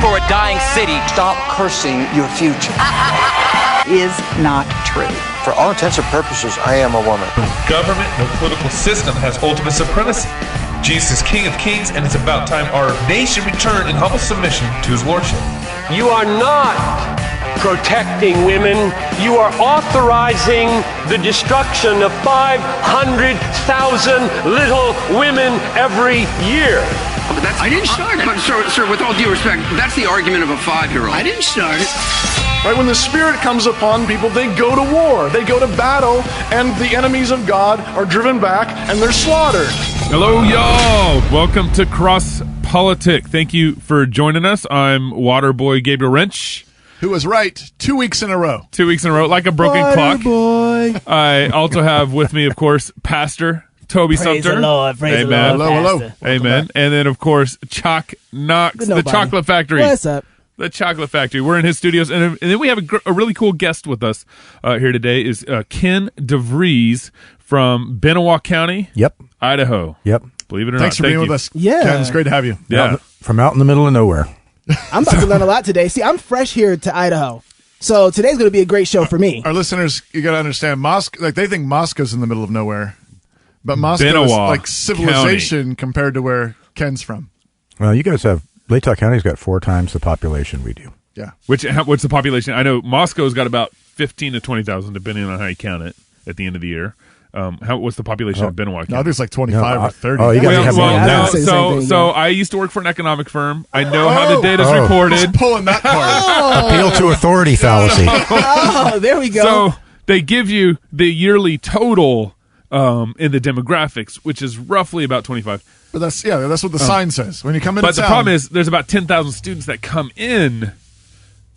for a dying city. Stop cursing your future. Is not true. For all intents and purposes, I am a woman. No government, no political system has ultimate supremacy. Jesus is King of Kings, and it's about time our nation return in humble submission to his lordship. You are not protecting women. You are authorizing the destruction of 500,000 little women every year. I didn't start it. But, sir, with all due respect, that's the argument of a 5-year-old. I didn't start it. Right, when the Spirit comes upon people, they go to war. They go to battle, and the enemies of God are driven back, and they're slaughtered. Hello, y'all. Welcome to Cross Politic. Thank you for joining us. I'm Waterboy Gabriel Wrench. Who was right 2 weeks in a row. 2 weeks in a row, like a broken clock. Boy. I also have with me, of course, Pastor Toby Praise Sumter. the Lord. Praise Amen. the Lord. Hello. Pastor. Amen. And then, of course, Chalk Knox, the Chocolate Factory. What's up? The Chocolate Factory. We're in his studios. And then we have a really cool guest with us here today is Ken DeVries from Benewah County, Idaho. Yep. Believe it or Thanks not. for being with us. Yeah. Ken, it's great to have you. Yeah. From out in the middle of nowhere. I'm about to learn a lot today. See, I'm fresh here to Idaho. So today's going to be a great show for me. Our listeners, you got to understand, they think Moscow's in the middle of nowhere. But Moscow is Benewah like civilization compared to where Ken's from. Well, you guys have, Latah County's got 4 times the population we do. Yeah. What's the population? I know Moscow's got about 15 to 20,000, depending on how you count it at the end of the year. What's the population of Benewah County? No, there's like 25 or 30. Oh, you guys have more than that. So I used to work for an economic firm. I know how the data's reported. Just pulling that part. Appeal to authority fallacy. Oh, there we go. So they give you the yearly total in the demographics, which is roughly about 25. But that's what the sign says. When you come into But the town, problem is there's about 10,000 students that come in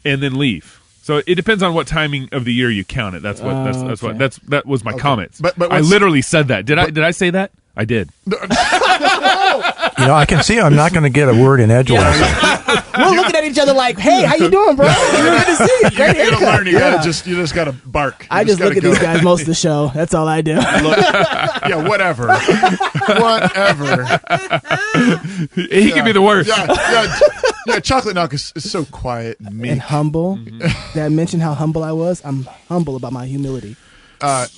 and then leave. So it depends on what timing of the year you count it. That was my comments. But I literally said that. Did I say that? I did. I can see I'm not going to get a word in edgewise. We're looking at each other like, hey, how you doing, bro? Good to see you. Great you haircut. learn. You just got to bark. I just look at these guys most of the show. That's all I do. Yeah, whatever. Whatever. He can be the worst. Yeah, Chocolate Knock is so quiet and meek. And humble. Did I mention how humble I was? I'm humble about my humility. What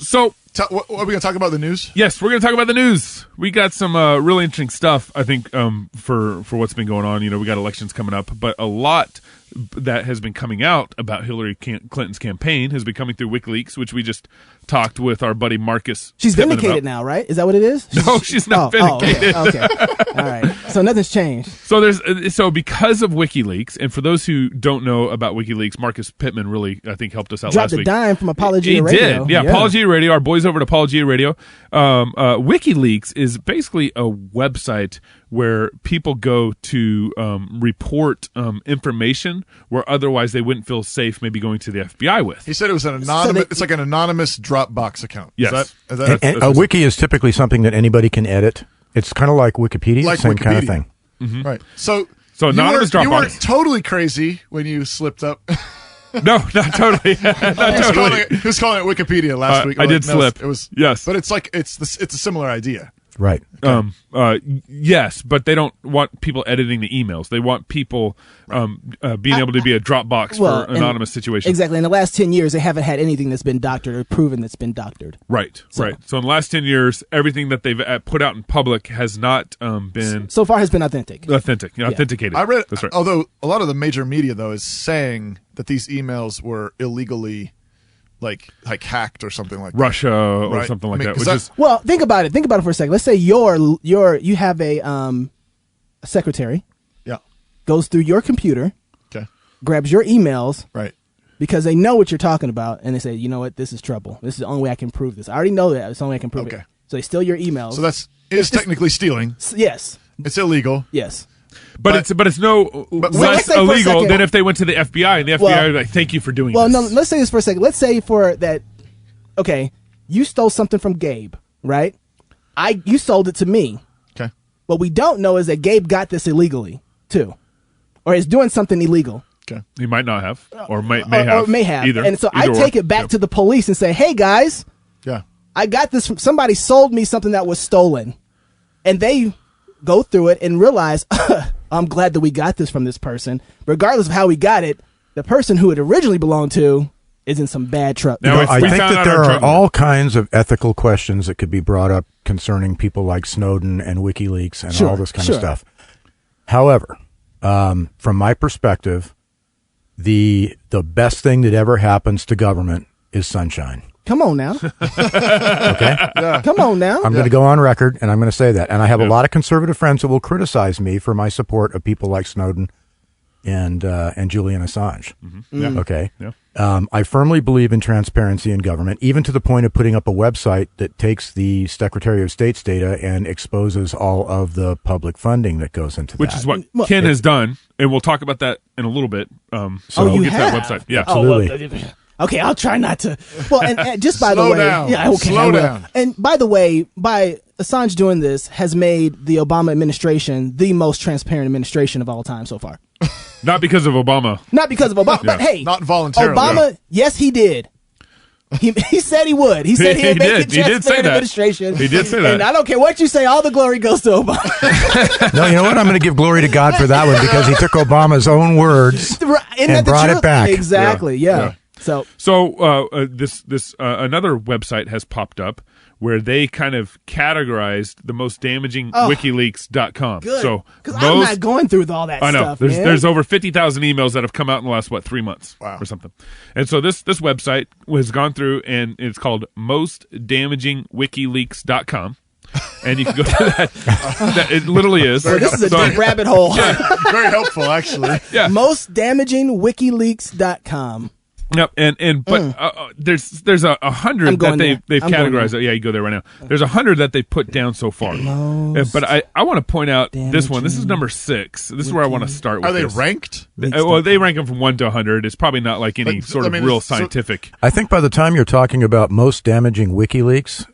are we going to talk about, the news? Yes, we're going to talk about the news. We got some really interesting stuff, I think, for what's been going on. We got elections coming up, but a lot that has been coming out about Hillary Clinton's campaign has been coming through WikiLeaks, which we just talked with our buddy Marcus. She's Pittman vindicated about. now, right? Is that what it is? No, she's not vindicated. Okay. All right. So nothing's changed. So because of WikiLeaks, and for those who don't know about WikiLeaks, Marcus Pittman really, I think, helped us out last week. Dropped a dime from Apologia Radio. He did. Yeah, Apologia Radio. Our boys over at Apologia Radio. WikiLeaks is basically a website where people go to report information where otherwise they wouldn't feel safe maybe going to the FBI with. He said it was an anonymous. It's like an anonymous Dropbox account. Yes. Is that And a wiki is typically something that anybody can edit. It's kind of like Wikipedia, same kind of thing. Mm-hmm. Right. So anonymous Dropbox. You weren't totally crazy when you slipped up. No, not totally. He was calling it Wikipedia last week. I did slip. It was yes, but it's like it's a similar idea. Right. Okay. Yes, but they don't want people editing the emails. They want people being able to be a Dropbox for anonymous situations. Exactly. In the last 10 years, they haven't had anything that's been doctored or proven that's been doctored. Right. So in the last 10 years, everything that they've put out in public has not been... So far has been authentic. Authenticated. I read, that's right. Although a lot of the major media, though, is saying that these emails were illegally... like hacked or something like Russia that. or something like that. Well, think about it. Think about it for a second. Let's say you have a secretary. Yeah. Goes through your computer. Okay. Grabs your emails. Right. Because they know what you're talking about, and they say, you know what, this is trouble. This is the only way I can prove this. I already know that. It's the only way I can prove it. So they steal your emails. So it's technically stealing. Yes. It's illegal. Yes. But it's no less illegal than if they went to the FBI and the FBI would be like, thank you for doing this. Well, no, let's say this for a second. Let's say for that, okay, you stole something from Gabe, right? You sold it to me. Okay. What we don't know is that Gabe got this illegally, too. Or is doing something illegal. Okay. He might not have, or may have. Or may have. Either. And so I take it back to the police and say, hey, guys. Yeah. I got this from somebody sold me something that was stolen. And they go through it and realize, I'm glad that we got this from this person. Regardless of how we got it, the person who it originally belonged to is in some bad trouble. I think that there are all kinds of ethical questions that could be brought up concerning people like Snowden and WikiLeaks and all this kind of stuff. However, from my perspective, the best thing that ever happens to government is sunshine. Come on now. Okay? Yeah. Come on now. I'm going to go on record, and I'm going to say that. And I have a lot of conservative friends who will criticize me for my support of people like Snowden and Julian Assange. Mm-hmm. Yeah. Okay? Yeah. I firmly believe in transparency in government, even to the point of putting up a website that takes the Secretary of State's data and exposes all of the public funding that goes into Which that. is what Ken has done, and we'll talk about that in a little bit. So we'll get to that website. Yeah, absolutely. Okay, I'll try not to. Well, and just by the way, yeah, okay, slow down. And by the way, by Assange doing this has made the Obama administration the most transparent administration of all time so far. Not because of Obama. Not because of Obama, but hey, not voluntarily. Obama, yes, he did. He said he would. He said he'd make it transparent administration. He did say that. And I don't care what you say, all the glory goes to Obama. No, you know what? I'm going to give glory to God for that one because he took Obama's own words and brought it back. Exactly. Yeah. So this another website has popped up where they kind of categorized the most damaging WikiLeaks.com. Good. So because I'm not going through all that I know. stuff. There's over 50,000 emails that have come out in the last 3 months or something. And so this website has gone through and it's called mostdamagingwikileaks.com. And you can go to that. It literally is. Well, this is a deep rabbit hole. Very helpful, actually. Yeah. Mostdamagingwikileaks.com. Yep, but there's 100 that they've categorized. Yeah, you go there right now. There's 100 that they put down so far. But I want to point out this one. This is number 6. This is where I want to start with. Are they this. ranked? Well, they rank them from 1 to 100. It's probably not like any real scientific. I think by the time you're talking about most damaging WikiLeaks,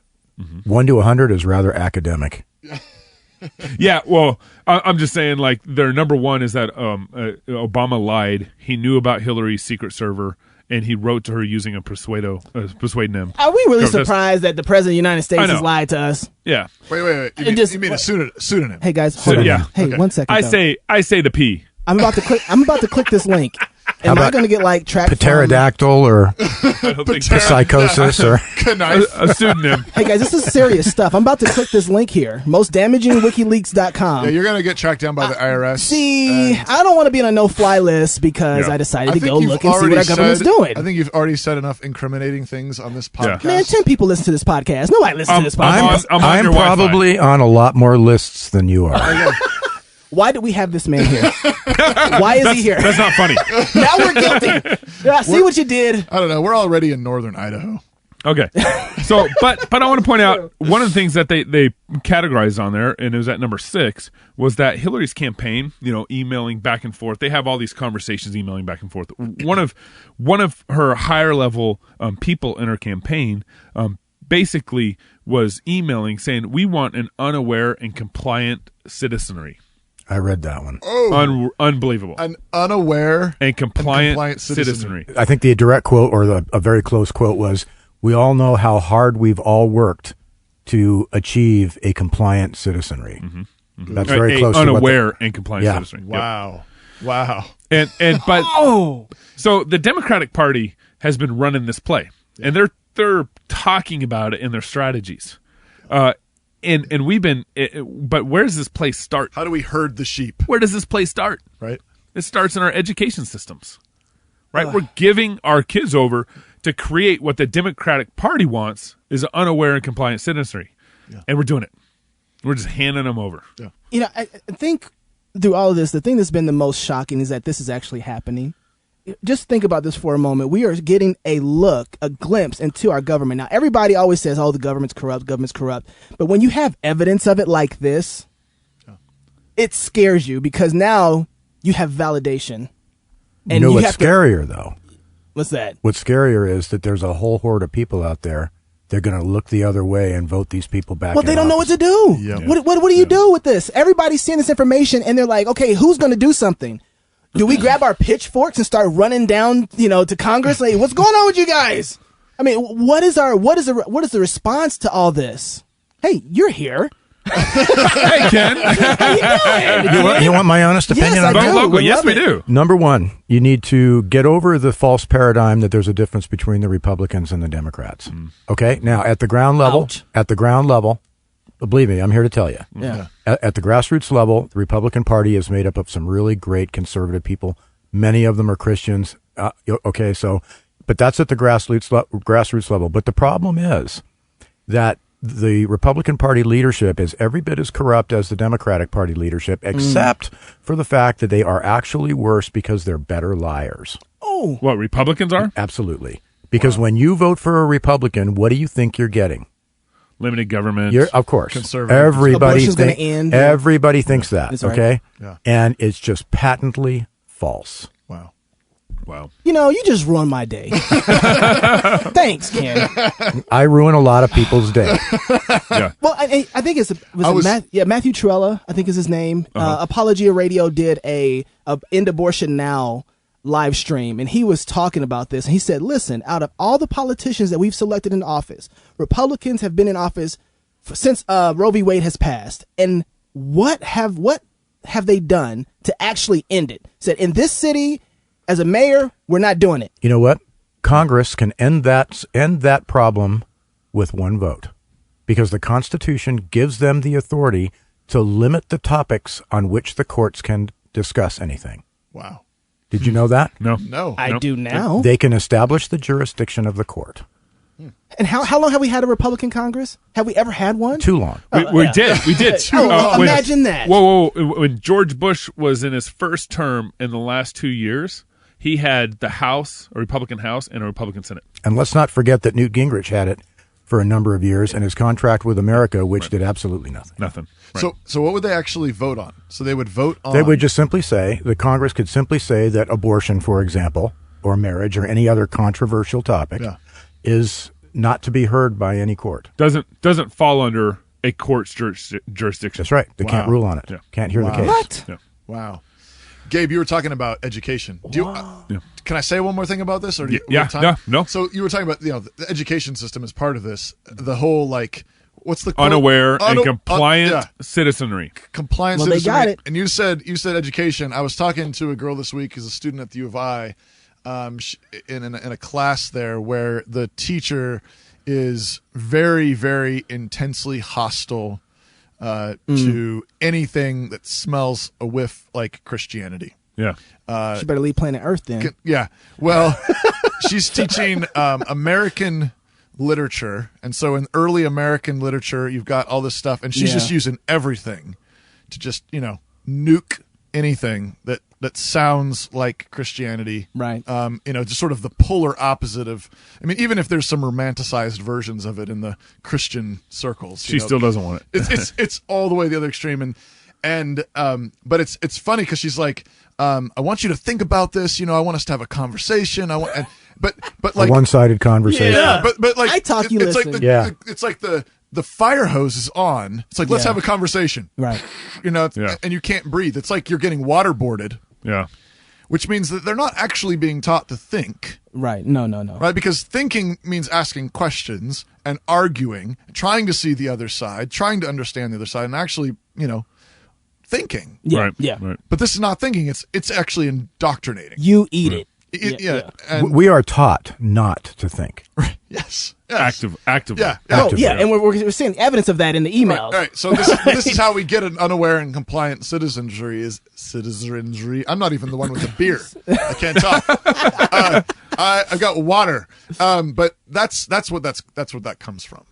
1 to 100 is rather academic. Yeah, well, I'm just saying, like, their number 1 is that Obama lied. He knew about Hillary's secret server. And he wrote to her using a persuading him. Are we really surprised that the president of the United States has lied to us? Yeah. Wait. You mean a pseudonym? Hey guys, hold on. Yeah. Hey, okay. 1 second. I say the P. I'm about to click this link. Am I going to get like tracked? Pterodactyl or psychosis or a pseudonym? Hey guys, this is serious stuff. I'm about to click this link here. Mostdamagingwikileaks.com. Yeah, you're going to get tracked down by the IRS. See, I don't want to be on a no-fly list because I decided to go look and see what our government's doing. I think you've already said enough incriminating things on this podcast. Man, 10 people listen to this podcast. Nobody listens to this podcast. I'm probably on a lot more lists than you are. Why do we have this man here? Why is he here? That's not funny. Now we're guilty. See what you did. I don't know. We're already in northern Idaho. Okay. So, but I want to point out one of the things that they categorized on there, and it was at number 6, was that Hillary's campaign, emailing back and forth. They have all these conversations emailing back and forth. One of her higher level people in her campaign basically was emailing saying, "We want an unaware and compliant citizenry." I read that one. Oh, unbelievable! An unaware and compliant citizenry. I think the direct quote or a very close quote was, "We all know how hard we've all worked to achieve a compliant citizenry." Mm-hmm. Mm-hmm. That's very close. Unaware and compliant citizenry. Wow, wow. And but so the Democratic Party has been running this play, and they're talking about it in their strategies. And we've been, but where does this play start? How do we herd the sheep? Where does this play start? Right. It starts in our education systems, right? We're giving our kids over to create what the Democratic Party wants is an unaware and compliant citizenry. Yeah. And we're doing it. We're just handing them over. Yeah. I think through all of this, the thing that's been the most shocking is that this is actually happening. Just think about this for a moment. We are getting a glimpse into our government. Now, everybody always says, the government's corrupt. But when you have evidence of it like this, it scares you because now you have validation. And what's scarier, though? What's that? What's scarier is that there's a whole horde of people out there. They're going to look the other way and vote these people back. Well, they don't know what to do. Yep. What do you do with this? Everybody's seeing this information, and they're like, okay, who's going to do something? Do we grab our pitchforks and start running down, to Congress? Like, what's going on with you guys? I mean, what is the response to all this? Hey, you're here. Hey, Ken. You want my honest opinion on that? Local. Yes, we do. Number one, you need to get over the false paradigm that there's a difference between the Republicans and the Democrats. Okay? Now, at the ground level, believe me, I'm here to tell you. Yeah. At the grassroots level, the Republican Party is made up of some really great conservative people. Many of them are Christians. Okay, so, but that's at the grassroots level. But the problem is that the Republican Party leadership is every bit as corrupt as the Democratic Party leadership, except for the fact that they are actually worse because they're better liars. Oh. What, Republicans are? Absolutely. Because when you vote for a Republican, what do you think you're getting? Limited government. Of course. Conservative. Everybody thinks that, That's right. okay? Yeah. And it's just patently false. Wow. You just ruined my day. Thanks, Ken. I ruin a lot of people's day. Yeah. Well, I think Matthew Trella, I think is his name. Apologia Radio did a End Abortion Now live stream, and he was talking about this, and he said, listen, out of all the politicians that we've selected in office, Republicans have been in office since Roe v. Wade has passed, and what have they done to actually end it? Said, in this city, as a mayor, we're not doing it. You know what? Congress can end that problem with one vote, because the Constitution gives them the authority to limit the topics on which the courts can discuss anything. Wow. Did you know that? No. I do now. They can establish the jurisdiction of the court. And how long have we had a Republican Congress? Have we ever had one? Too long. We did. Imagine that. Whoa. When George Bush was in his first term in the last 2 years, he had the House, a Republican House, and a Republican Senate. And let's not forget that Newt Gingrich had it for a number of years, and his contract with America, which did absolutely nothing. Nothing. Right. So what would they actually vote on? So they would vote on... They would just simply say, the Congress could simply say that abortion, for example, or marriage, or any other controversial topic, is not to be heard by any court. Doesn't fall under a court's jurisdiction. That's right. They can't rule on it. Yeah. Can't hear the case. What? Yeah. Wow. Gabe, you were talking about education. Can I say one more thing about this? Or do you have time? No. So you were talking about the education system as part of this. The whole what's the quote? Unaware and compliant citizenry. Compliant citizenry. They got it. And you said education. I was talking to a girl this week who's a student at the U of I, in a class there where the teacher is very, very intensely hostile to anything that smells a whiff like Christianity. Yeah. She better leave planet Earth then. Yeah. Well, she's teaching American literature. And so in early American literature, you've got all this stuff. And she's just using everything to just, nuke anything that sounds like Christianity. Right. Just sort of the polar opposite of, even if there's some romanticized versions of it in the Christian circles. She still doesn't want it. It's all the way the other extreme. But it's funny because she's like, I want you to think about this. I want us to have a conversation. But like a one-sided conversation. Yeah. But like I talk, you it's listen. like it's like the fire hose is on. It's like, let's have a conversation. Right. And you can't breathe. It's like you're getting waterboarded. Yeah. Which means that they're not actually being taught to think. Right. No. Right? Because thinking means asking questions and arguing, trying to see the other side, trying to understand the other side, and actually, thinking. Yeah. Right. Yeah. Right. But this is not thinking. It's actually indoctrinating. You eat it. And we are taught not to think. Yes. Actively. Yeah. Oh, yeah. And we're seeing evidence of that in the emails. All right. So this is how we get an unaware and compliant citizenry is citizenry. I'm not even the one with the beer. I can't talk. I've got water. But that's what that comes from.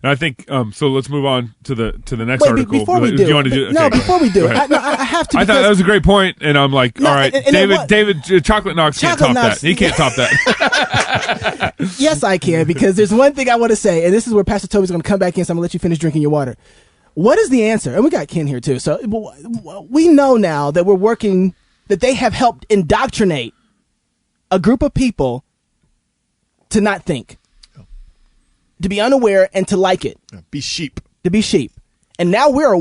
And I think so. Let's move on to the next Wait, article. before we do, you want to do? no, Okay, before we do, I have to. I thought that was a great point, and I'm like, No, all right, and David, Chocolate Knox can't top Knox, that. He can't top that. Yes, I can, because there's one thing I want to say, and this is where Pastor Toby's going to come back in, so I'm going to let you finish drinking your water. What is the answer? And we got Ken here too. So we know now that that they have helped indoctrinate a group of people to not think, to be unaware, and to like it. Be sheep. To be sheep. And now we are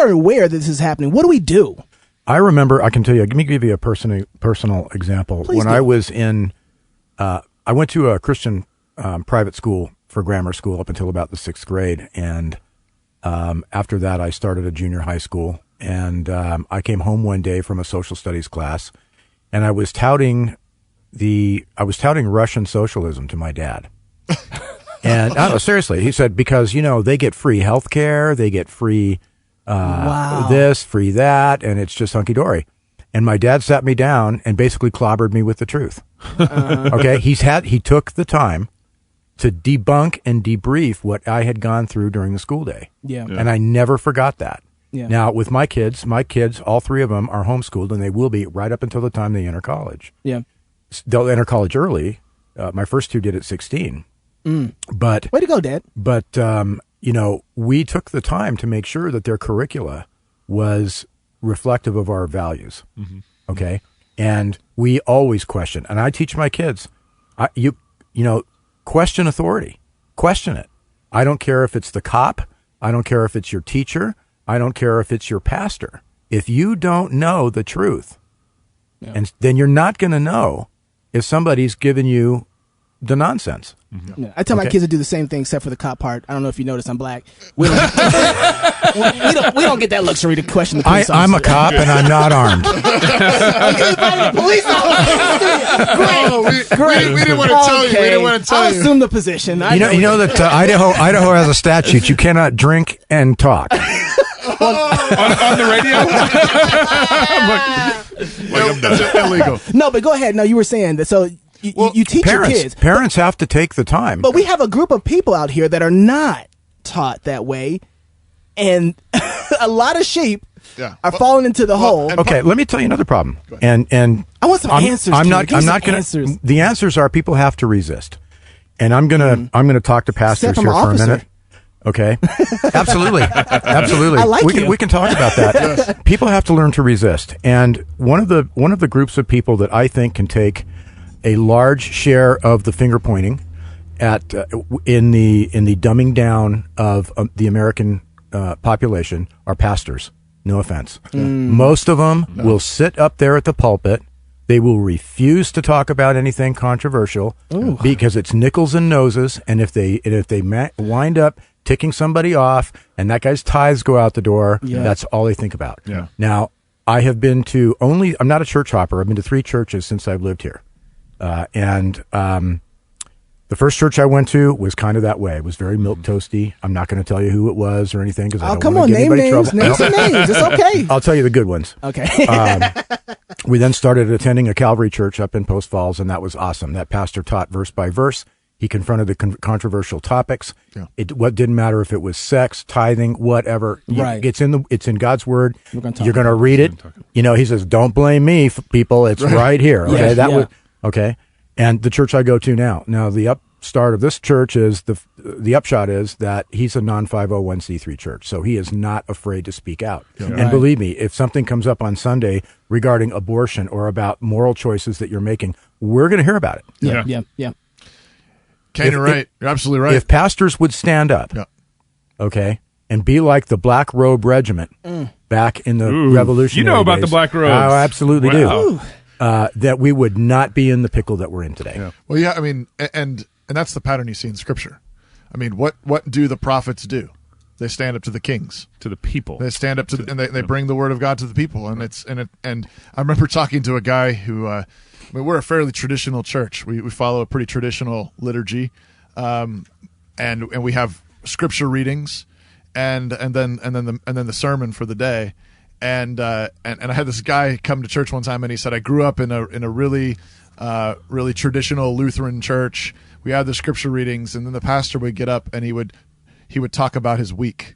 aware that this is happening. What do we do? I remember, I can tell you, let me give you a personal example. Please when do. I was I went to a Christian private school for grammar school up until about the 6th grade. And After that, I started a junior high school, and I came home one day from a social studies class, and I was touting Russian socialism to my dad. And no, seriously, he said, because, they get free health care, they get free this, free that, and it's just hunky-dory. And my dad sat me down and basically clobbered me with the truth. Okay, he took the time to debunk and debrief what I had gone through during the school day. Yeah. And I never forgot that. Yeah. Now, with my kids, all three of them are homeschooled, and they will be right up until the time they enter college. Yeah. They'll enter college early. My first two did at 16. But way to go, Dad. But we took the time to make sure that their curricula was reflective of our values. Mm-hmm. Okay, and we always question. And I teach my kids, question authority, question it. I don't care if it's the cop. I don't care if it's your teacher. I don't care if it's your pastor. If you don't know the truth, and then you're not going to know if somebody's giving you the nonsense. Mm-hmm. Yeah. I tell my kids to do the same thing except for the cop part. I don't know if you noticed I'm black. We don't, we don't get that luxury to question the police I'm a cop and I'm not armed. Police officer. Great. We didn't want to tell you. We didn't want to tell you. I'll assume the position. You know that Idaho has a statute. You cannot drink and talk. on the radio? It's illegal. No, but go ahead. No, you were saying that. So you teach your kids. Parents have to take the time. But we have a group of people out here that are not taught that way, and a lot of sheep are falling into the hole. Okay, let me tell you another problem. And I want some answers. I'm not going to. The answers are people have to resist, and I'm gonna talk to pastors here for a minute. Okay, absolutely. I like we can talk about that. Yes. People have to learn to resist, and one of the groups of people that I think can take a large share of the finger pointing at in the dumbing down of the American population are pastors. No offense. Most of them will sit up there at the pulpit. They will refuse to talk about anything controversial because it's nickels and noses. And if they wind up ticking somebody off and that guy's tithes go out the door, that's all they think about. Yeah. Now, I have been to I'm not a church hopper. I've been to 3 churches since I've lived here. The first church I went to was kind of that way. It was very milk toasty. I'm not going to tell you who it was or anything because I don't want to get anybody trouble. Name some names. It's okay. I'll tell you the good ones. Okay. We then started attending a Calvary church up in Post Falls, and that was awesome. That pastor taught verse by verse. He confronted the controversial topics. Yeah. What didn't matter if it was sex, tithing, whatever. Right. It's in God's word. You're going to read it. He says, "Don't blame me, people. It's right here." Okay. Okay. And the church I go to now. Now the upstart of this church is the upshot is that he's a non-501c3 church, so he is not afraid to speak out. Yeah. And believe me, if something comes up on Sunday regarding abortion or about moral choices that you're making, we're going to hear about it. Yeah. Ken, you're right. You're absolutely right. If pastors would stand up, okay, and be like the Black Robe Regiment back in the Revolutionary You know about days, the Black Robes. I absolutely do. That we would not be in the pickle that we're in today. Yeah. Well, I mean, and that's the pattern you see in Scripture. I mean, what do the prophets do? They stand up to the kings, to the people. They stand up and they bring the word of God to the people. And and I remember talking to a guy who, we're a fairly traditional church. We follow a pretty traditional liturgy, and we have scripture readings, and then the sermon for the day. And I had this guy come to church one time, and he said, "I grew up in a really traditional Lutheran church. We had the scripture readings, and then the pastor would get up and he would talk about his week.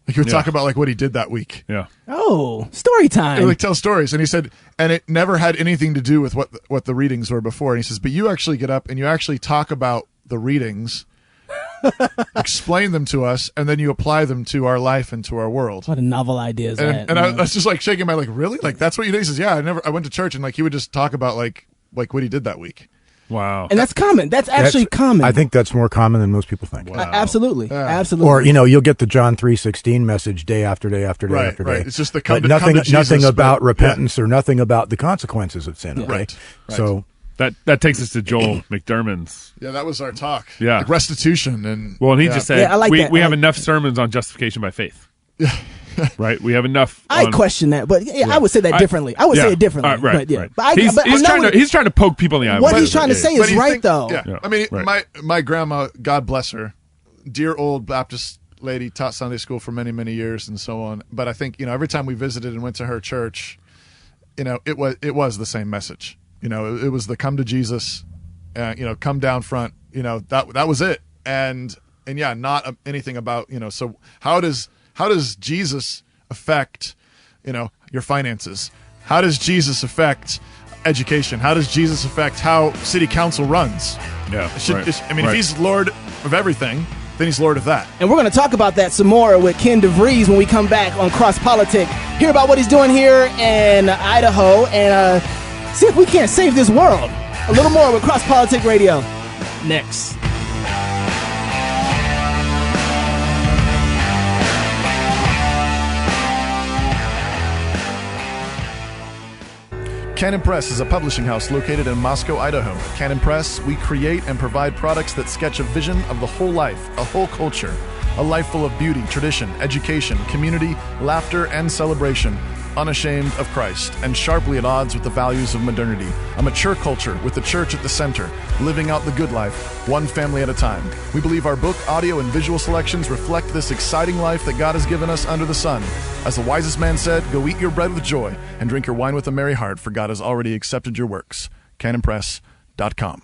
He would talk about like what he did that week. Yeah. Oh, story time. He would tell stories, and he said, and it never had anything to do with what the readings were before. And he says, but you actually get up and you actually talk about the readings." Explain them to us, and then you apply them to our life and to our world. What a novel idea is that? And I was just like shaking my really? Like that's what you do? He says, yeah, I went to church, and like he would just talk about like what he did that week. Wow. And that's common. That's actually common. I think that's more common than most people think. Wow. Absolutely. Absolutely. Or, you'll get the John 3:16 message day after day after day after day. Right. It's just the nothing about repentance or nothing about the consequences of sin. Okay? Right. So That takes us to Joel McDermott's. Yeah, that was our talk. Yeah. Like restitution. And he just said, I like that. we have enough sermons on justification by faith. Right? We have enough. I question that, but I would say that differently. I would say it differently. Right. But he's trying to poke people in the eye. What he's trying to say is right, though. Yeah. I mean, my grandma, God bless her, dear old Baptist lady, taught Sunday school for many, many years and so on. But I think, every time we visited and went to her church, it was the same message. It was the come to Jesus, come down front. That was it. And not anything about, so how does Jesus affect, your finances? How does Jesus affect education? How does Jesus affect how city council runs? Yeah. If he's Lord of everything, then he's Lord of that. And we're going to talk about that some more with Ken Vries when we come back on Cross Politic. Hear about what he's doing here in Idaho and see if we can't save this world. A little more with Cross Politic Radio next. Canon Press is a publishing house located in Moscow, Idaho. At Canon Press, we create and provide products that sketch a vision of the whole life, a whole culture, a life full of beauty, tradition, education, community, laughter, and celebration, unashamed of Christ, and sharply at odds with the values of modernity. A mature culture with the church at the center, living out the good life, one family at a time. We believe our book, audio, and visual selections reflect this exciting life that God has given us under the sun. As the wisest man said, go eat your bread with joy and drink your wine with a merry heart, for God has already accepted your works. CanonPress.com.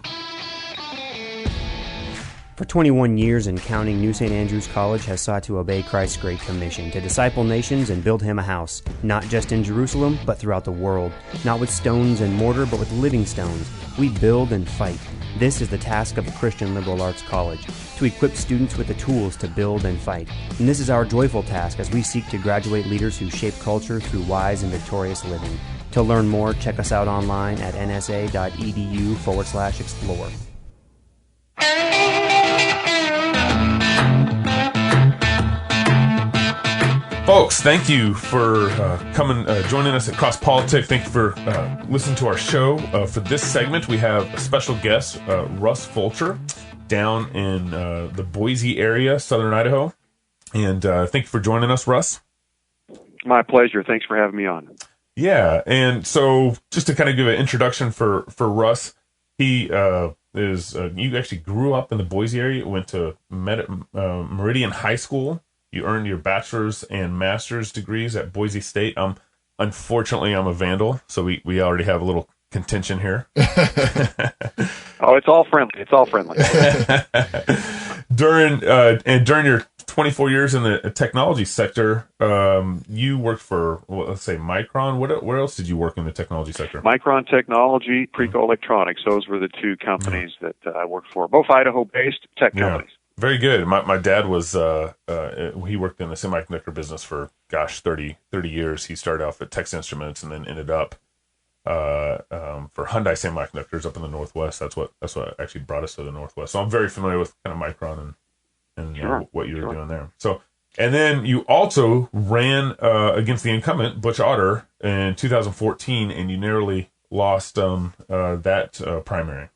For 21 years and counting, New St. Andrews College has sought to obey Christ's Great Commission to disciple nations and build him a house, not just in Jerusalem, but throughout the world. Not with stones and mortar, but with living stones. We build and fight. This is the task of a Christian liberal arts college, to equip students with the tools to build and fight. And this is our joyful task as we seek to graduate leaders who shape culture through wise and victorious living. To learn more, check us out online at nsa.edu/explore. Folks, thank you for joining us at Cross Politic. Thank you for listening to our show. For this segment, we have a special guest, Russ Fulcher, down in the Boise area, southern Idaho. And thank you for joining us, Russ. My pleasure. Thanks for having me on. Yeah, and so just to kind of give an introduction for Russ, he you actually grew up in the Boise area, went to Meridian High School. You earned your bachelor's and master's degrees at Boise State. Unfortunately, I'm a Vandal, so we already have a little contention here. Oh, it's all friendly. It's all friendly. During your 24 years in the technology sector, you worked for, let's say, Micron. Where else did you work in the technology sector? Micron Technology, Preco Electronics. Those were the two companies that I worked for, both Idaho-based tech companies. Very good. My dad was he worked in the semiconductor business for 30 years. He started off at Texas Instruments and then ended up for Hyundai Semiconductors up in the Northwest. That's what actually brought us to the Northwest. So I'm very familiar with kind of Micron and sure, what you were doing there. So, and then you also ran against the incumbent Butch Otter in 2014, and you narrowly lost that primary.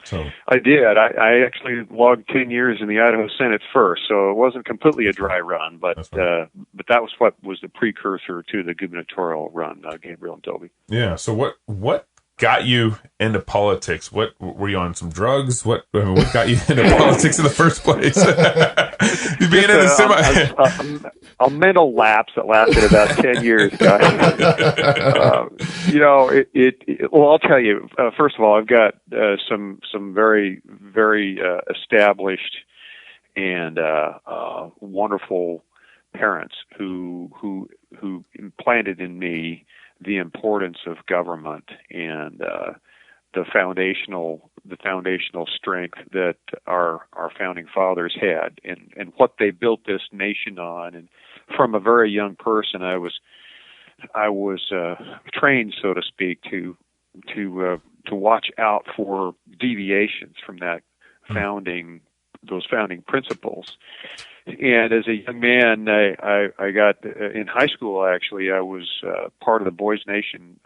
So I did. I actually logged 10 years in the Idaho Senate first, so it wasn't completely a dry run, but right. But that was what was the precursor to the gubernatorial run, Gabriel and Toby. Yeah. So what got you into politics? What were you on, some drugs? What got you into politics in the first place? You being in the a mental lapse that lasted about 10 years, guys. Well, I'll tell you. First of all, I've got some very, very established and wonderful parents who implanted in me the importance of government and the foundational strength that our founding fathers had, and what they built this nation on. And from a very young person, I was trained, so to speak, to watch out for deviations from those founding principles. And as a young man, I got in high school. Actually, I was part of the Boys Nation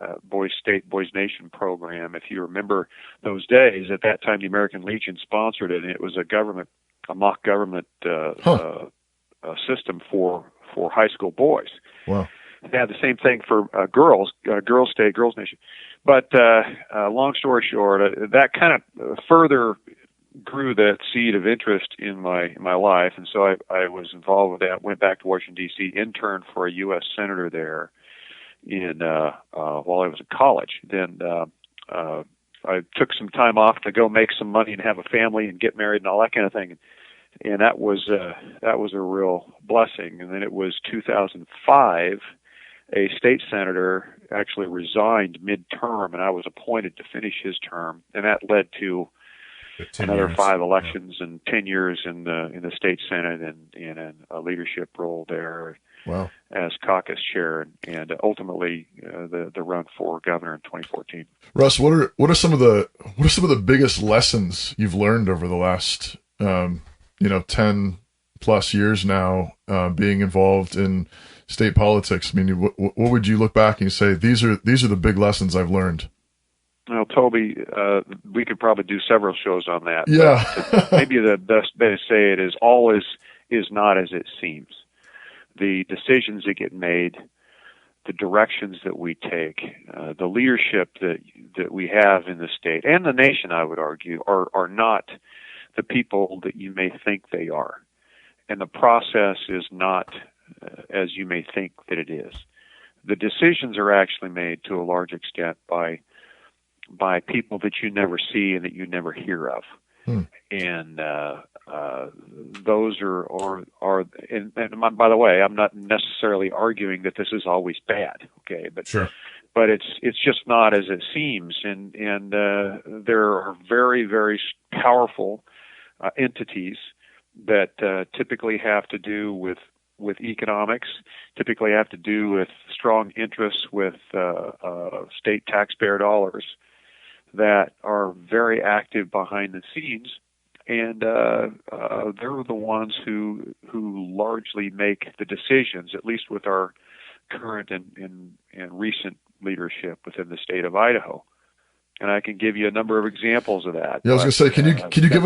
program. If you remember those days, at that time, the American Legion sponsored it, and it was a mock government system for high school boys. Wow. They had the same thing for Girls Nation. But long story short, that kind of further grew that seed of interest in my life, and so I was involved with that. Went back to Washington D.C., interned for a U.S. senator there while I was in college. Then I took some time off to go make some money and have a family and get married and all that kind of thing. And that was a real blessing. And then it was 2005. A state senator actually resigned midterm, and I was appointed to finish his term, and that led to another 5 elections and 10 years in the state senate and in a leadership role there. Wow. As caucus chair, and ultimately the run for governor in 2014. Russ, what are some of the biggest lessons you've learned over the last 10 plus years now being involved in state politics? I mean, what would you look back and you say these are the big lessons I've learned? Well, Toby, we could probably do several shows on that. Yeah. Maybe the best way to say it is all is not as it seems. The decisions that get made, the directions that we take, the leadership that we have in the state and the nation, I would argue, are not the people that you may think they are. And the process is not as you may think that it is. The decisions are actually made to a large extent by people that you never see and that you never hear of. And those are and by the way, I'm not necessarily arguing that this is always bad, okay? But sure. But it's just not as it seems, and there are very, very powerful entities that typically have to do with economics, typically have to do with strong interests with state taxpayer dollars that are very active behind the scenes, and they're the ones who largely make the decisions, at least with our current and recent leadership within the state of Idaho. And I can give you a number of examples of that. Yeah, I was going to say, can you give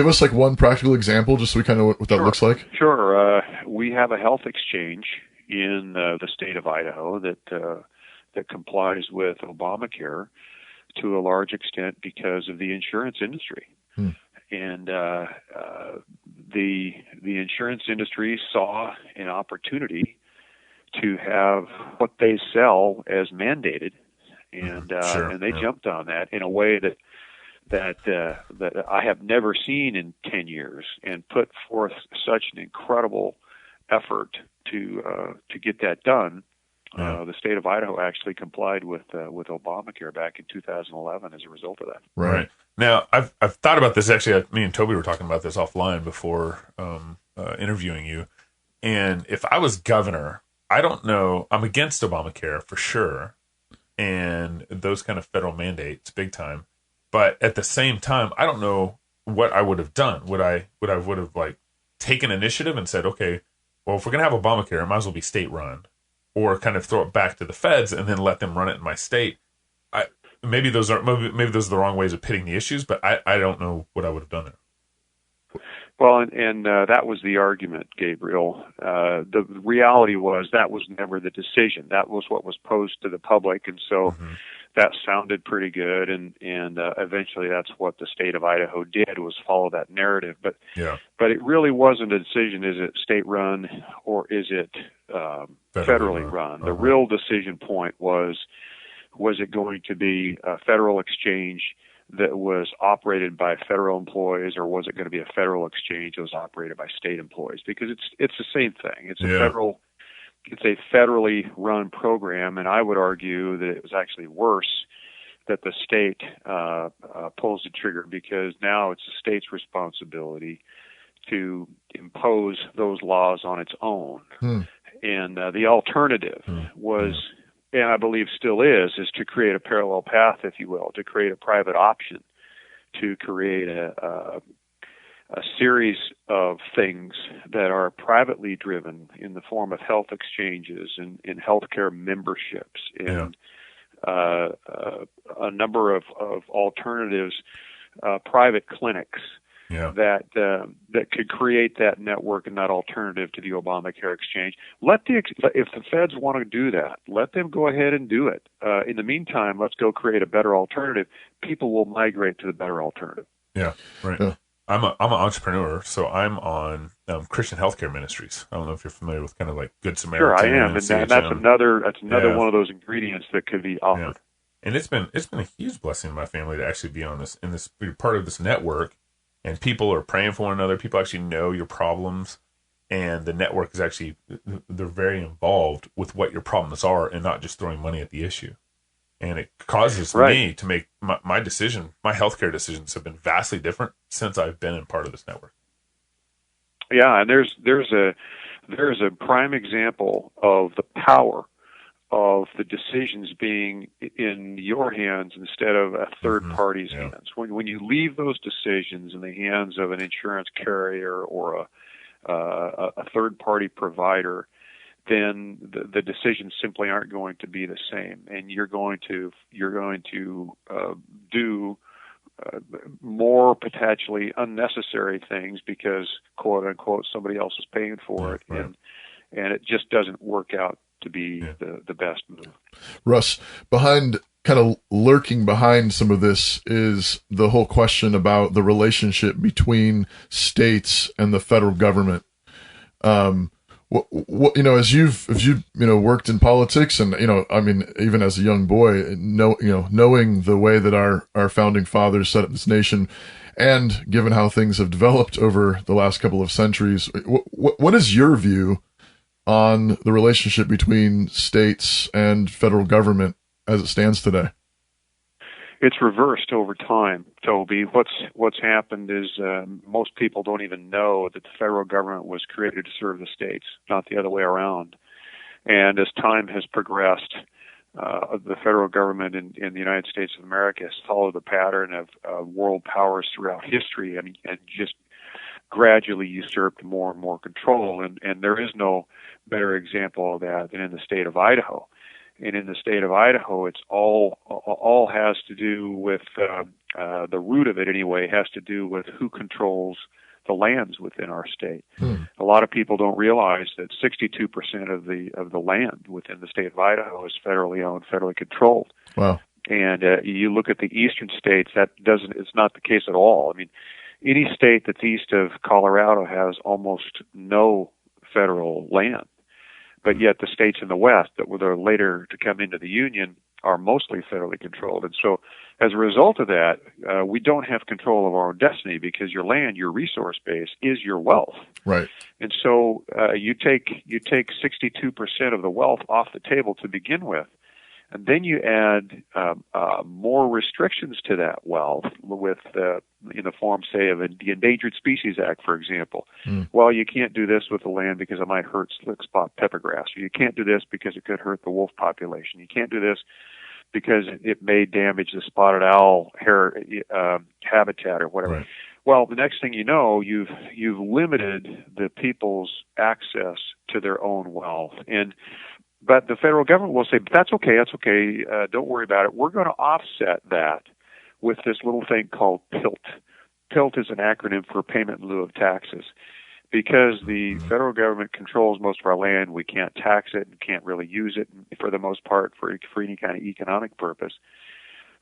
us like one practical example, just so we kind of know what that looks like? Sure. We have a health exchange in the state of Idaho that complies with Obamacare to a large extent because of the insurance industry. And the insurance industry saw an opportunity to have what they sell as mandated, and they jumped on that in a way that I have never seen in 10 years, and put forth such an incredible effort to get that done. The state of Idaho actually complied with Obamacare back in 2011 as a result of that. Right. Now, I've thought about this. Actually, me and Toby were talking about this offline before interviewing you. And if I was governor, I don't know. I'm against Obamacare for sure, and those kind of federal mandates, big time. But at the same time, I don't know what I would have done. Would I have like taken initiative and said, okay, well, if we're gonna have Obamacare, it might as well be state run, or kind of throw it back to the feds and then let them run it in my state. Maybe those are the wrong ways of pitting the issues, but I don't know what I would have done there. Well, and that was the argument, Gabriel. The reality was that was never the decision. That was what was posed to the public, and so that sounded pretty good. And eventually, that's what the state of Idaho did, was follow that narrative. But it really wasn't a decision. Is it state run or is it federally run? The real decision point was it going to be a federal exchange that was operated by federal employees, or was it going to be a federal exchange that was operated by state employees? Because it's the same thing. It's a federally run program, and I would argue that it was actually worse that the state pulls the trigger, because now it's the state's responsibility to impose those laws on its own. And the alternative was, and I believe still is to create a parallel path, if you will, to create a private option, to create a a series of things that are privately driven in the form of health exchanges and in healthcare memberships and a number of alternatives, private clinics that could create that network and that alternative to the Obamacare exchange. If the feds want to do that, let them go ahead and do it. In the meantime, let's go create a better alternative. People will migrate to the better alternative. Yeah, right. Yeah. I'm an entrepreneur, so I'm on Christian Healthcare Ministries. I don't know if you're familiar with kind of like Good Samaritan. Sure, I am, and that's another one of those ingredients that could be offered. Yeah. And it's been a huge blessing to my family to actually be be part of this network, and people are praying for one another. People actually know your problems, and the network is actually they're very involved with what your problems are, and not just throwing money at the issue. And it causes me to make my decision. My healthcare decisions have been vastly different since I've been in part of this network. Yeah, and there's a prime example of the power of the decisions being in your hands instead of a third party's hands. When you leave those decisions in the hands of an insurance carrier or a third party provider, then the decisions simply aren't going to be the same, and you're going to do more potentially unnecessary things because quote unquote somebody else is paying for it, and it just doesn't work out to be the best move. Russ, lurking behind some of this is the whole question about the relationship between states and the federal government. What as you've worked in politics, and even as a young boy, knowing the way that our founding fathers set up this nation, and given how things have developed over the last couple of centuries, what is your view on the relationship between states and federal government as it stands today? It's reversed over time, Toby. What's happened is most people don't even know that the federal government was created to serve the states, not the other way around. And as time has progressed, the federal government in the United States of America has followed the pattern of world powers throughout history and just gradually usurped more and more control. And there is no better example of that than in the state of Idaho. And in the state of Idaho, it's all has to do with the root of it anyway has to do with who controls the lands within our state. A lot of people don't realize that 62% of the land within the state of Idaho is federally owned, federally controlled. Wow! And you look at the eastern states, it's not the case at all. I mean, any state that's east of Colorado has almost no federal land. But yet the states in the West that were later to come into the Union are mostly federally controlled. And so as a result of that, we don't have control of our own destiny because your land, your resource base, is your wealth. Right. And so you take 62% of the wealth off the table to begin with, and then you add more restrictions to that wealth with in the form, say, of the Endangered Species Act, for example. Well, you can't do this with the land because it might hurt slick spot peppergrass, or you can't do this because it could hurt the wolf population. You can't do this because it may damage the spotted owl habitat or whatever. Right. Well, the next thing you know, you've limited the people's access to their own wealth. But the federal government will say, but that's okay, don't worry about it. We're going to offset that with this little thing called PILT. PILT is an acronym for Payment in Lieu of Taxes. Because the federal government controls most of our land, we can't tax it and can't really use it for the most part for any kind of economic purpose.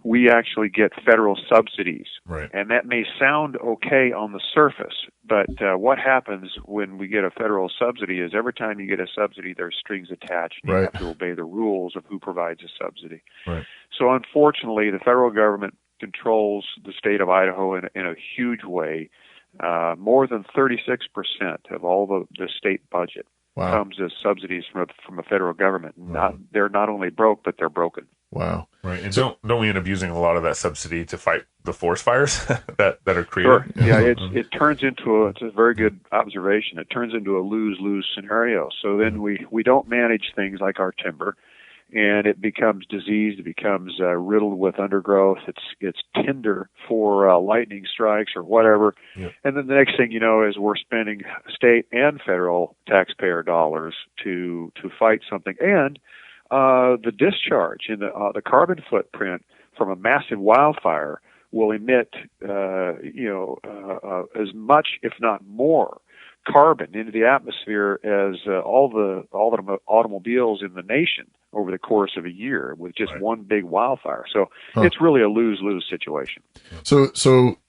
We actually get federal subsidies. Right. And that may sound okay on the surface, but what happens when we get a federal subsidy is every time you get a subsidy, there's strings attached. You have to obey the rules of who provides a subsidy. Right. So unfortunately, the federal government controls the state of Idaho in a huge way. More than 36% of all the state budget comes as subsidies from a federal government. They're not only broke, but they're broken. Wow. Right. And don't we end up using a lot of that subsidy to fight the forest fires that are created? Sure. Yeah, it turns into it's a very good observation. It turns into a lose-lose scenario. So then we don't manage things like our timber, and it becomes diseased. It becomes riddled with undergrowth. It's tinder for lightning strikes or whatever. Yep. And then the next thing you know is we're spending state and federal taxpayer dollars to fight something. And the discharge in the carbon footprint from a massive wildfire will emit as much, if not more, carbon into the atmosphere as all the automobiles in the nation over the course of a year with just one big wildfire. So it's really a lose-lose situation. So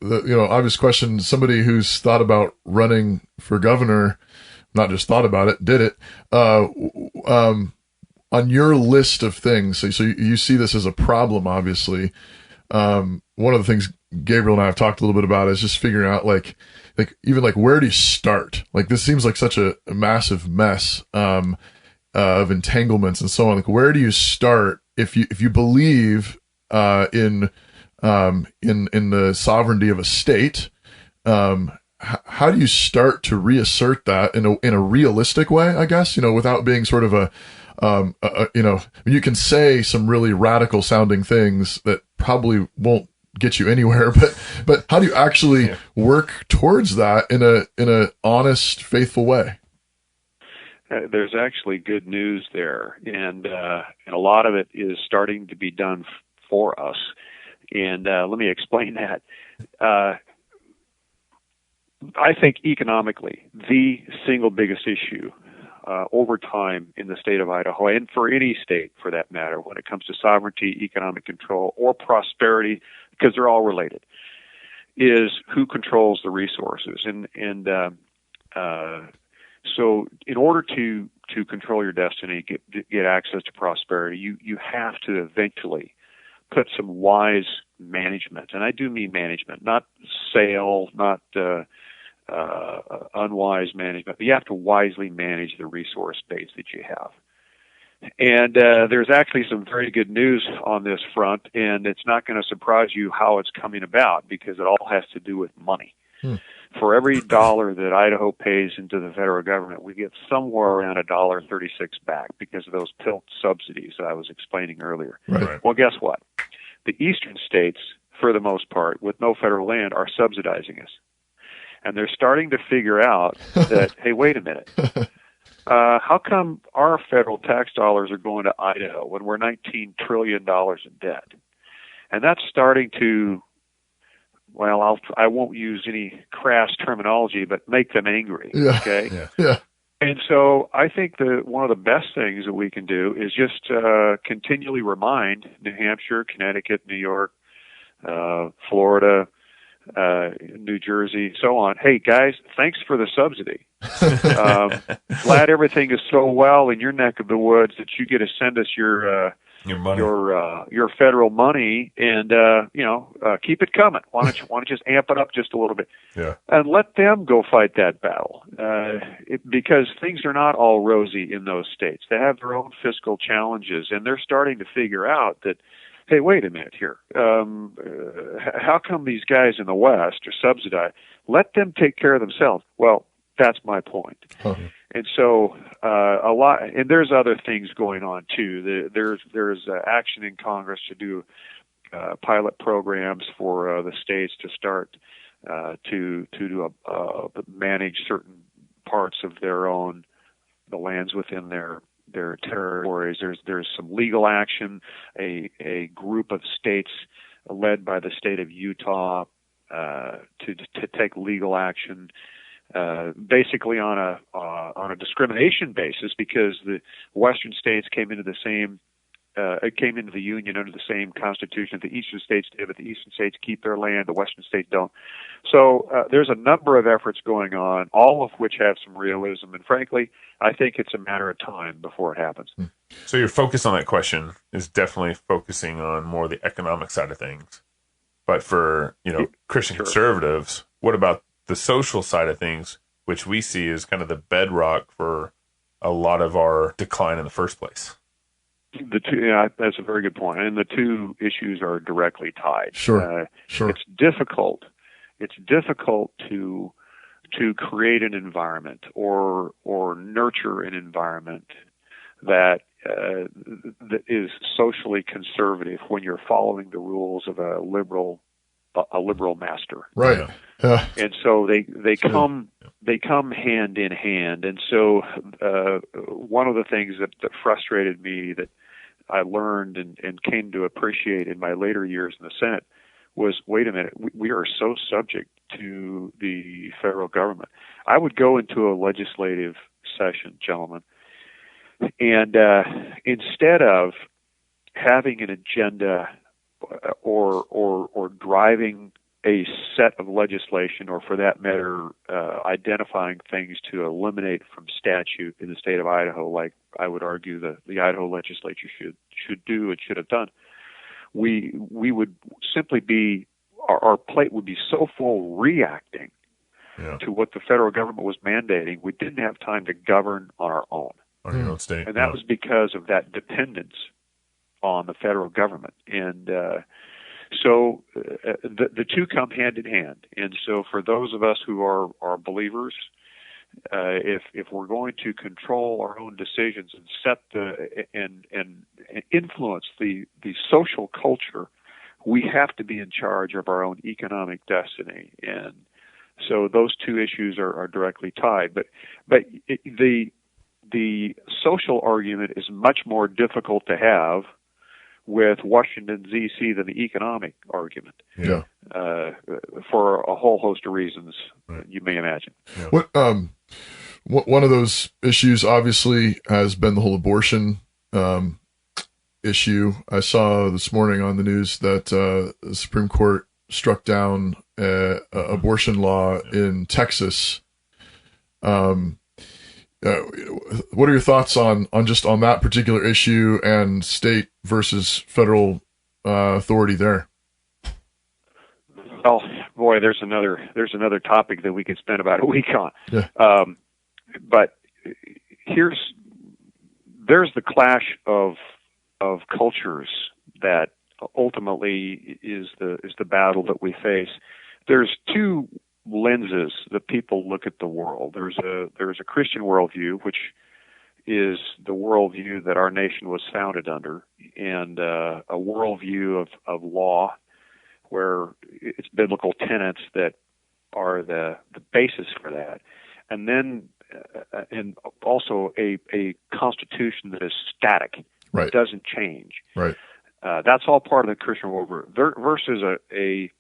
the obvious question: somebody who's thought about running for governor, not just thought about it, did it. On your list of things, so you see this as a problem, obviously. One of the things Gabriel and I have talked a little bit about is just figuring out like where do you start? Like, this seems like such a massive mess of entanglements and so on. Like, where do you start if you believe in the sovereignty of a state? How do you start to reassert that in a realistic way? I guess without being sort of you can say some really radical sounding things that probably won't get you anywhere, but how do you actually work towards that in a honest, faithful way? There's actually good news there, and a lot of it is starting to be done for us. And let me explain that. I think economically, the single biggest issue over time in the state of Idaho, and for any state for that matter, when it comes to sovereignty, economic control, or prosperity, because they're all related, is who controls the resources. So in order to control your destiny, get access to prosperity, you have to eventually put some wise management, and I do mean management, not sale, not unwise management, but you have to wisely manage the resource base that you have. And there's actually some very good news on this front, and it's not going to surprise you how it's coming about, because it all has to do with money. For every dollar that Idaho pays into the federal government, we get somewhere around $1.36 back because of those PILT subsidies that I was explaining earlier. Right. Well, guess what? The eastern states, for the most part, with no federal land, are subsidizing us. And they're starting to figure out that, hey, wait a minute. How come our federal tax dollars are going to Idaho when we're $19 trillion in debt? And that's starting to, I won't use any crass terminology, but make them angry. Yeah. Okay? Yeah. And so I think that one of the best things that we can do is just continually remind New Hampshire, Connecticut, New York, Florida, New Jersey, so on. Hey guys, thanks for the subsidy. Glad everything is so well in your neck of the woods that you get to send us your money, your federal money, and keep it coming. Why don't you just amp it up just a little bit? Yeah. And let them go fight that battle, because things are not all rosy in those states. They have their own fiscal challenges, and they're starting to figure out that, hey, wait a minute here. How come these guys in the West are subsidized? Let them take care of themselves. Well, that's my point. Huh. And so a lot, and there's other things going on too. There's action in Congress to do pilot programs for the states to start to manage certain parts of the lands within their territories. There's some legal action. A group of states led by the state of Utah to take legal action, basically on a discrimination basis, because the western states came into the union under the same constitution that the eastern states did, but the eastern states keep their land, the western states don't. So there's a number of efforts going on, all of which have some realism, and frankly, I think it's a matter of time before it happens. So your focus on that question is definitely focusing on more the economic side of things. But for Christian conservatives, what about the social side of things, which we see as kind of the bedrock for a lot of our decline in the first place? The two, that's a very good point, and the two issues are directly tied. Sure. It's difficult. It's difficult to create an environment or nurture an environment that that is socially conservative when you're following the rules of a liberal master. Right. And so they come hand in hand. And so one of the things that frustrated me that I learned and came to appreciate in my later years in the Senate was, wait a minute, we are so subject to the federal government. I would go into a legislative session, gentlemen, and instead of having an agenda or driving a set of legislation, or for that matter, identifying things to eliminate from statute in the state of Idaho, like I would argue the Idaho legislature should do and should have done, we would simply be, our plate would be so full reacting to what the federal government was mandating, we didn't have time to govern on our own. On your own state. And that was because of that dependence on the federal government. And so the two come hand in hand. And so for those of us who are believers, if we're going to control our own decisions and set and influence the social culture, we have to be in charge of our own economic destiny. And so those two issues are directly tied. But the social argument is much more difficult to have with Washington, D.C. than the economic argument. Yeah. For a whole host of reasons, you may imagine. Yeah. One of those issues obviously has been the whole abortion issue. I saw this morning on the news that the Supreme Court struck down abortion law in Texas. What are your thoughts on that particular issue and state versus federal authority there? Well, boy, there's another topic that we could spend about a week on. Yeah. But there's the clash of cultures that ultimately is the battle that we face. There's two lenses that people look at the world. There's a Christian worldview, which is the worldview that our nation was founded under, and a worldview of law, where it's biblical tenets that are the basis for that, and then and also a constitution that is static, right, doesn't change. Right. That's all part of the Christian worldview versus a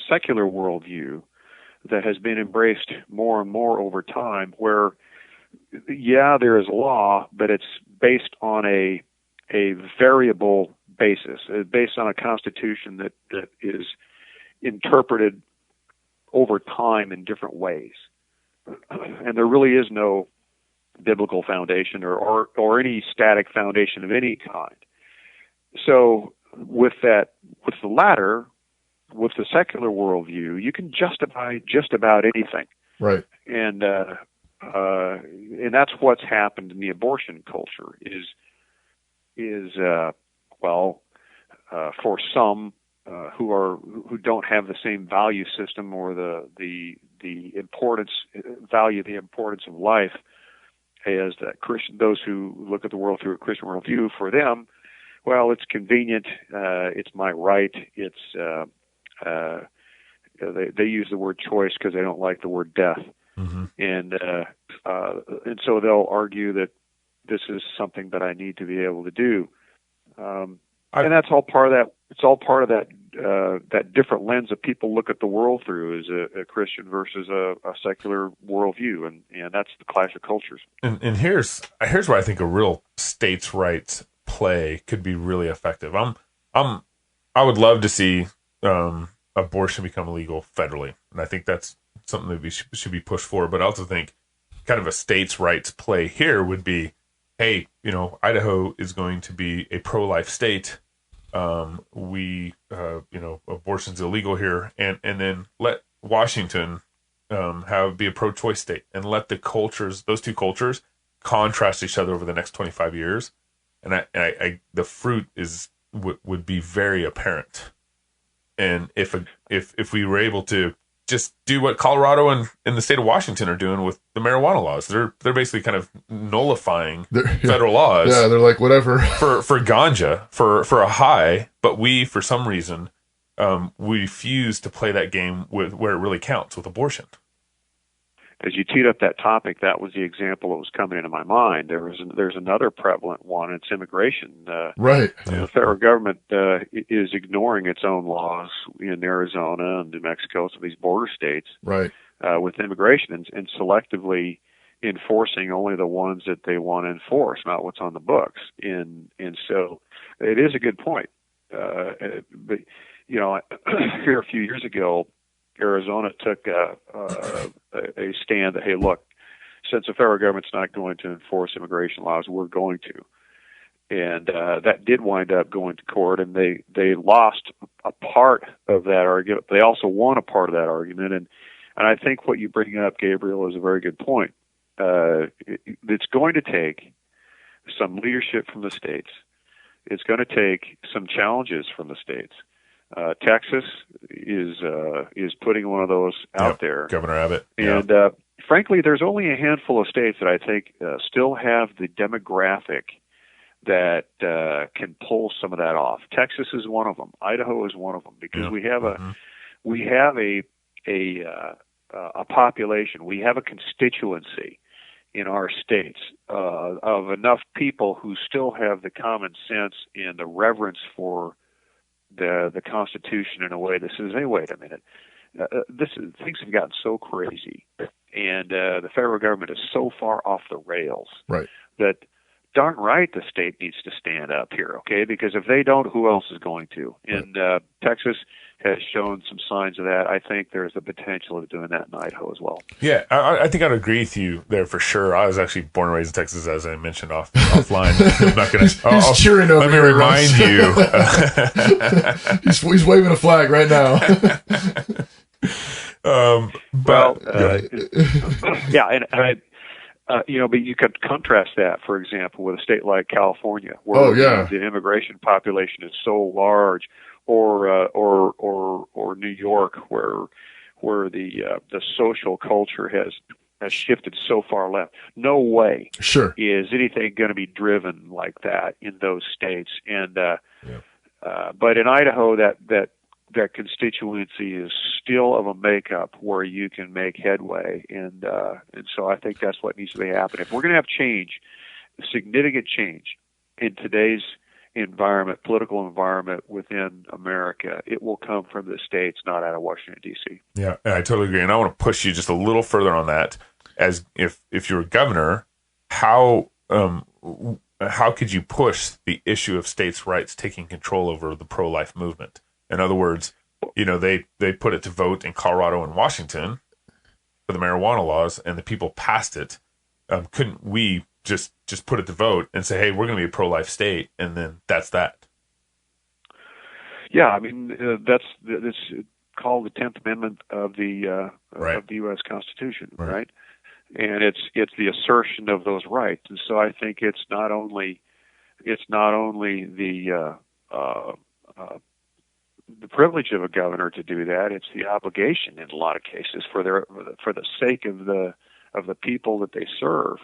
secular worldview that has been embraced more and more over time, where, there is law, but it's based on a variable basis. It's based on a constitution that is interpreted over time in different ways. And there really is no biblical foundation or any static foundation of any kind. So with the latter, with the secular worldview, you can justify just about anything, right? And that's what's happened in the abortion culture. For some who don't have the same value system or the importance of life as that Christian, those who look at the world through a Christian worldview, for them, well, it's convenient, it's my right, it's they use the word choice because they don't like the word death. Mm-hmm. And so they'll argue that this is something that I need to be able to do. And that's all part of that. It's all part of that different lens that people look at the world through, as a Christian versus a secular worldview, and that's the clash of cultures. And here's where I think a real states' rights play could be really effective. I would love to see abortion become illegal federally, and I think that's something that we should be pushed for. But I also think kind of a states' rights play here would be, hey, Idaho is going to be a pro-life state. Abortion's illegal here, and then let Washington be a pro-choice state, and let those two cultures contrast each other over the next 25 years, and I the fruit would be very apparent. And if we were able to just do what Colorado and the state of Washington are doing with the marijuana laws. They're basically kind of nullifying federal laws. Yeah, they're like, whatever. for ganja, for a high, but we, for some reason, we refuse to play that game with where it really counts, with abortion. As you teed up that topic, that was the example that was coming into my mind. There's another prevalent one. It's immigration. Right. The federal government is ignoring its own laws in Arizona and New Mexico, so these border states, right, with immigration and selectively enforcing only the ones that they want to enforce, not what's on the books. And so it is a good point. But here a few years ago, Arizona took a stand that, hey, look, since the federal government's not going to enforce immigration laws, we're going to. And that did wind up going to court, and they lost a part of that argument. They also won a part of that argument. And I think what you bring up, Gabriel, is a very good point. It's going to take some leadership from the states. It's going to take some challenges from the states. Texas is putting one of those out there. Governor Abbott. And frankly, there's only a handful of states that I think still have the demographic that can pull some of that off. Texas is one of them. Idaho is one of them, because we have a population. We have a constituency in our states of enough people who still have the common sense and the reverence for the Constitution in a way that says, hey, wait a minute, things have gotten so crazy, and the federal government is so far off the rails, right, that darn right the state needs to stand up here, okay? Because if they don't, who else is going to? And Texas has shown some signs of that. I think there's the potential of doing that in Idaho as well. Yeah, I think I'd agree with you there for sure. I was actually born and raised in Texas, as I mentioned offline. I'm not going to. He's cheering over. Let me remind you. He's waving a flag right now. But you could contrast that, for example, with a state like California, where the immigration population is so large, or New York, where the social culture has shifted so far left. No way is anything going to be driven like that in those states. And but in Idaho, that constituency is still of a makeup where you can make headway, and so I think that's what needs to be happening. If we're going to have change, significant change in today's environment, political environment within America, it will come from the states, not out of Washington, D.C. Yeah, I totally agree, and I want to push you just a little further on that. As if you're a governor, how could you push the issue of states' rights taking control over the pro-life movement? In other words, they put it to vote in Colorado and Washington for the marijuana laws, and the people passed it. Couldn't we just put it to vote and say, hey, we're going to be a pro-life state, and then that's that? Yeah, I mean, it's called the 10th Amendment of the U.S. Constitution, right? And it's the assertion of those rights. And so I think it's not only the privilege of a governor to do that, it's the obligation in a lot of cases for the sake of the people that they serve.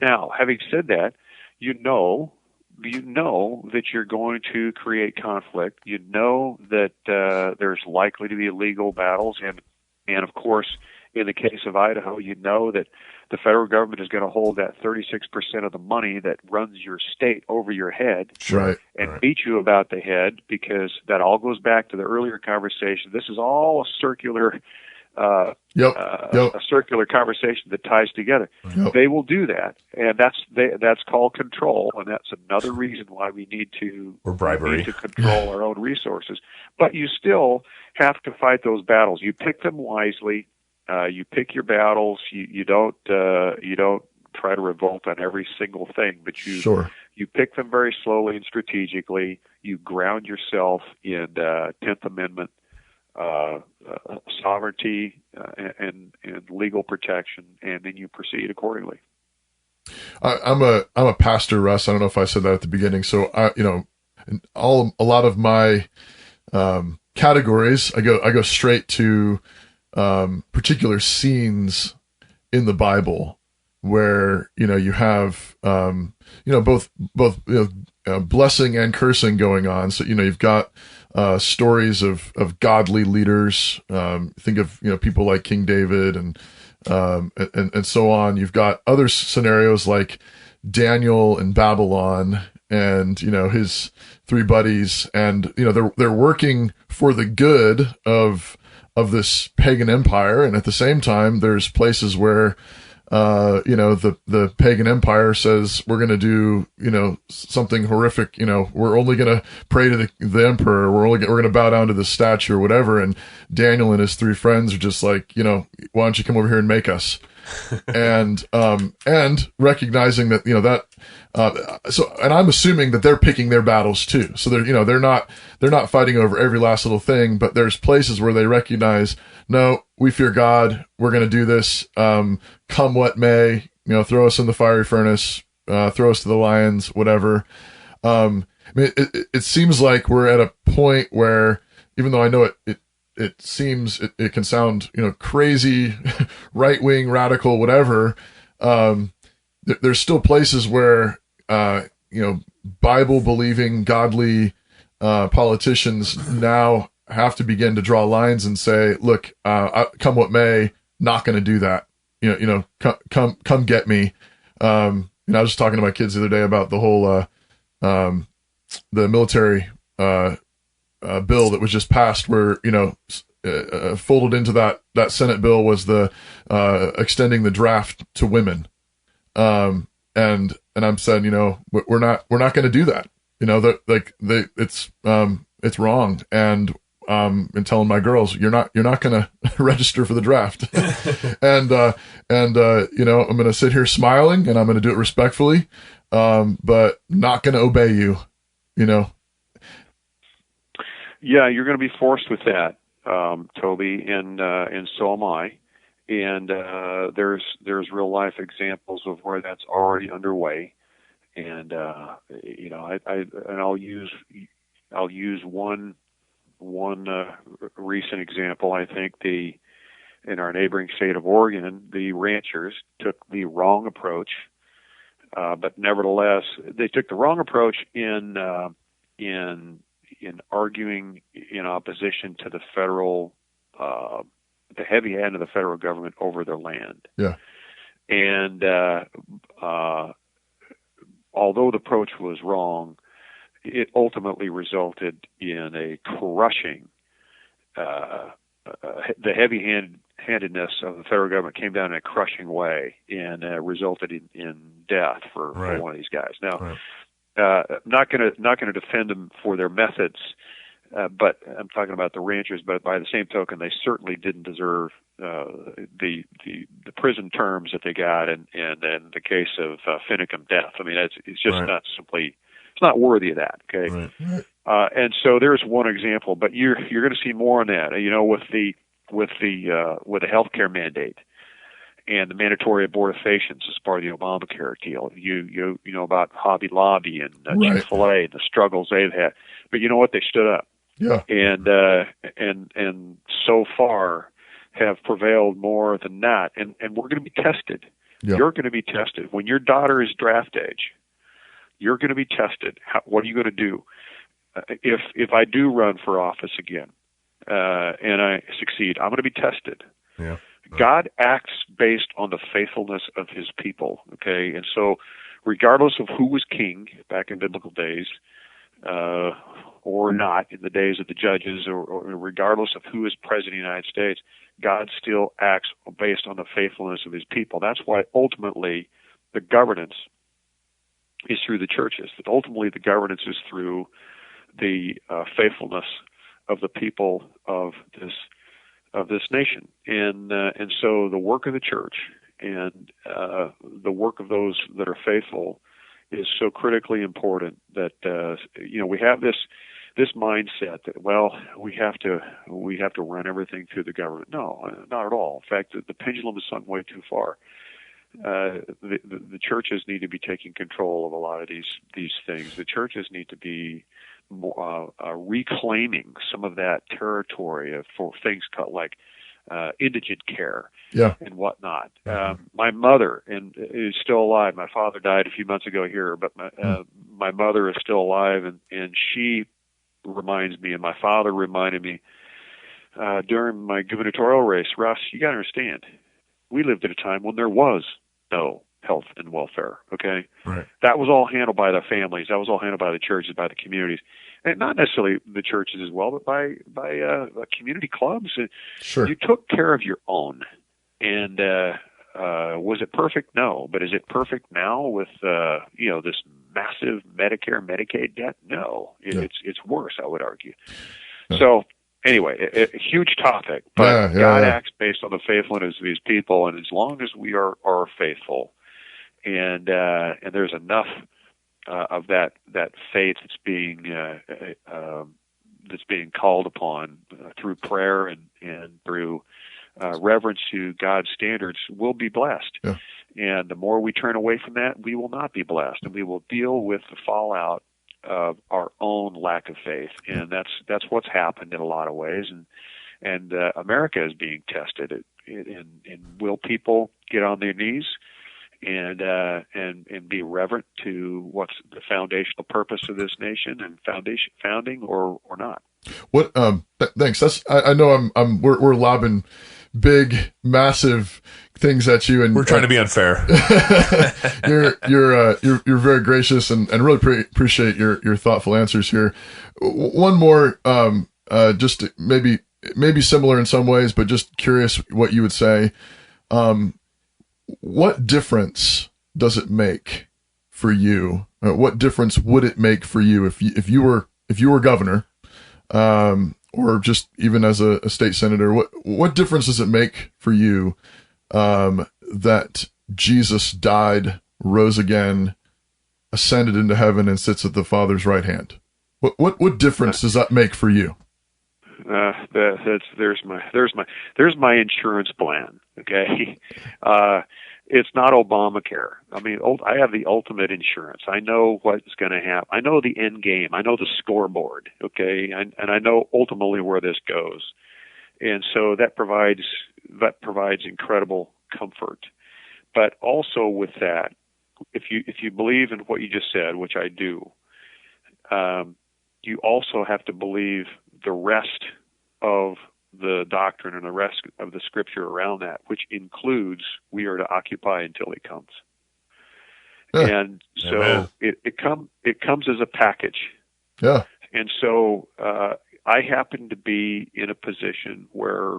Now, having said that, you know that you're going to create conflict. You know that there's likely to be legal battles, and of course, in the case of Idaho, you know that the federal government is going to hold that 36% of the money that runs your state over your head and beat you about the head, because that all goes back to the earlier conversation. This is all a circular a circular conversation that ties together. They will do that, and that's called control, and that's another reason why we need to control our own resources. But you still have to fight those battles. You pick them wisely. You pick your battles. You don't try to revolt on every single thing, but you pick them very slowly and strategically. You ground yourself in 10th Amendment sovereignty and legal protection, and then you proceed accordingly. I'm a pastor, Russ. I don't know if I said that at the beginning. So a lot of my categories, I go straight to particular scenes in the Bible where, you have, both blessing and cursing going on. So, you've got, stories of godly leaders. Think of, people like King David and so on. You've got other scenarios like Daniel in Babylon and, his three buddies, and, they're working for the good of this pagan empire. And at the same time, there's places where, the pagan empire says we're going to do, something horrific. We're only going to pray to the emperor. We're going to bow down to the statue or whatever. And Daniel and his three friends are just like, why don't you come over here and make us? and recognizing that, and I'm assuming that they're picking their battles too. So they're not fighting over every last little thing, but there's places where they recognize, no, we fear God. We're going to do this. Come what may, throw us in the fiery furnace, throw us to the lions, whatever. It seems like we're at a point where, even though I know it seems it can sound, crazy, right wing, radical, whatever. There's still places where, Bible believing, godly, politicians now have to begin to draw lines and say, look, come what may, not going to do that. Come get me. I was just talking to my kids the other day about the whole, the military, bill that was just passed, where folded into that Senate bill was the extending the draft to women, and I'm saying, we're not going to do that. It's wrong, and telling my girls, you're not going to register for the draft, and I'm going to sit here smiling, and I'm going to do it respectfully, but not going to obey you. Yeah, you're going to be forced with that, Toby, and so am I. And there's real life examples of where that's already underway. And I'll use one recent example. I think in our neighboring state of Oregon, the ranchers took the wrong approach, but nevertheless they took the wrong approach in arguing in opposition to the federal, the heavy hand of the federal government over their land. Yeah. And although the approach was wrong, it ultimately resulted in a crushing, the heavy-handedness of the federal government came down in a crushing way and resulted in death for one of these guys. Now, not going to defend them for their methods, but I'm talking about the ranchers. But by the same token, they certainly didn't deserve the prison terms that they got, and in the case of Finicum death. I mean, it's just not simply, it's not worthy of that. Okay, and so there's one example, but you're going to see more on that. With the healthcare mandate and the mandatory abortifacients as part of the Obamacare deal. You know about Hobby Lobby and Chick-fil-A and the struggles they've had. But you know what? They stood up. Yeah. And so far have prevailed more than that. And we're going to be tested. Yeah. You're going to be tested. When your daughter is draft age, you're going to be tested. What are you going to do? If I do run for office again, and I succeed, I'm going to be tested. Yeah. God acts based on the faithfulness of his people, okay? And so regardless of who was king back in biblical days, or not in the days of the judges, or regardless of who is president of the United States, God still acts based on the faithfulness of his people. That's why ultimately the governance is through the churches. That ultimately the governance is through the faithfulness of the people of this nation, and so the work of the church and the work of those that are faithful is so critically important that we have this mindset that, well, we have to run everything through the government. No, not at all. In fact, the pendulum has swung way too far. The churches need to be taking control of a lot of these things. The churches need to be reclaiming some of that territory for things like indigent care yeah. and whatnot. My mother is still alive. My father died a few months ago here, but my mother is still alive, and she reminds me, and my father reminded me during my gubernatorial race, Russ, you got to understand, we lived at a time when there was no health and welfare, okay? Right. That was all handled by the families. That was all handled by the churches, by the communities. And not necessarily the churches as well, but by community clubs. Sure. You took care of your own. And was it perfect? No. But is it perfect now with this massive Medicare, Medicaid debt? No. It's worse, I would argue. Yeah. So anyway, a huge topic, but God acts based on the faithfulness of His people, and as long as we are faithful, and there's enough of that faith that's being called upon through prayer and through reverence to God's standards, we'll be blessed. Yeah. And the more we turn away from that, we will not be blessed, and we will deal with the fallout of our own lack of faith. And that's what's happened in a lot of ways. And America is being tested. And will people get on their knees and be reverent to what's the foundational purpose of this nation and founding or not? What? Thanks. I know we're lobbing big, massive things at you, and we're trying to be unfair. You're very gracious, and really appreciate your thoughtful answers here. One more, just maybe similar in some ways, but just curious what you would say. What difference does it make for you? What difference would it make for you if you were governor, or just even as a state senator? What difference does it make for you that Jesus died, rose again, ascended into heaven, and sits at the Father's right hand? What difference does that make for you? There's my insurance plan. Okay, it's not Obamacare. I mean, I have the ultimate insurance. I know what's going to happen. I know the end game. I know the scoreboard. Okay, and I know ultimately where this goes, and so that provides incredible comfort. But also with that, if you believe in what you just said, which I do, you also have to believe the rest of the doctrine and the rest of the scripture around that, which includes we are to occupy until He comes. And so it comes as a package. Yeah. And so I happen to be in a position where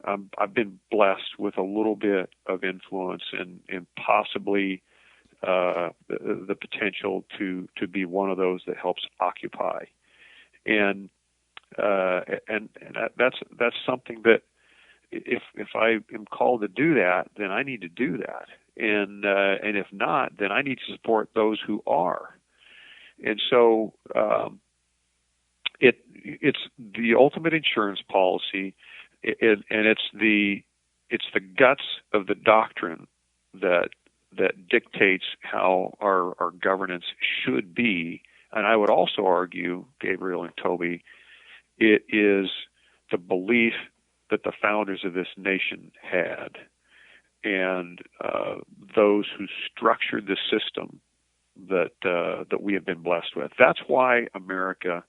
I've been blessed with a little bit of influence and possibly the potential to be one of those that helps occupy. And that's something that if I am called to do that, then I need to do that. And if not, then I need to support those who are. And so it's the ultimate insurance policy, and it's the guts of the doctrine that dictates how our governance should be. And I would also argue, Gabriel and Toby, it is the belief that the founders of this nation had, and those who structured the system that we have been blessed with. That's why America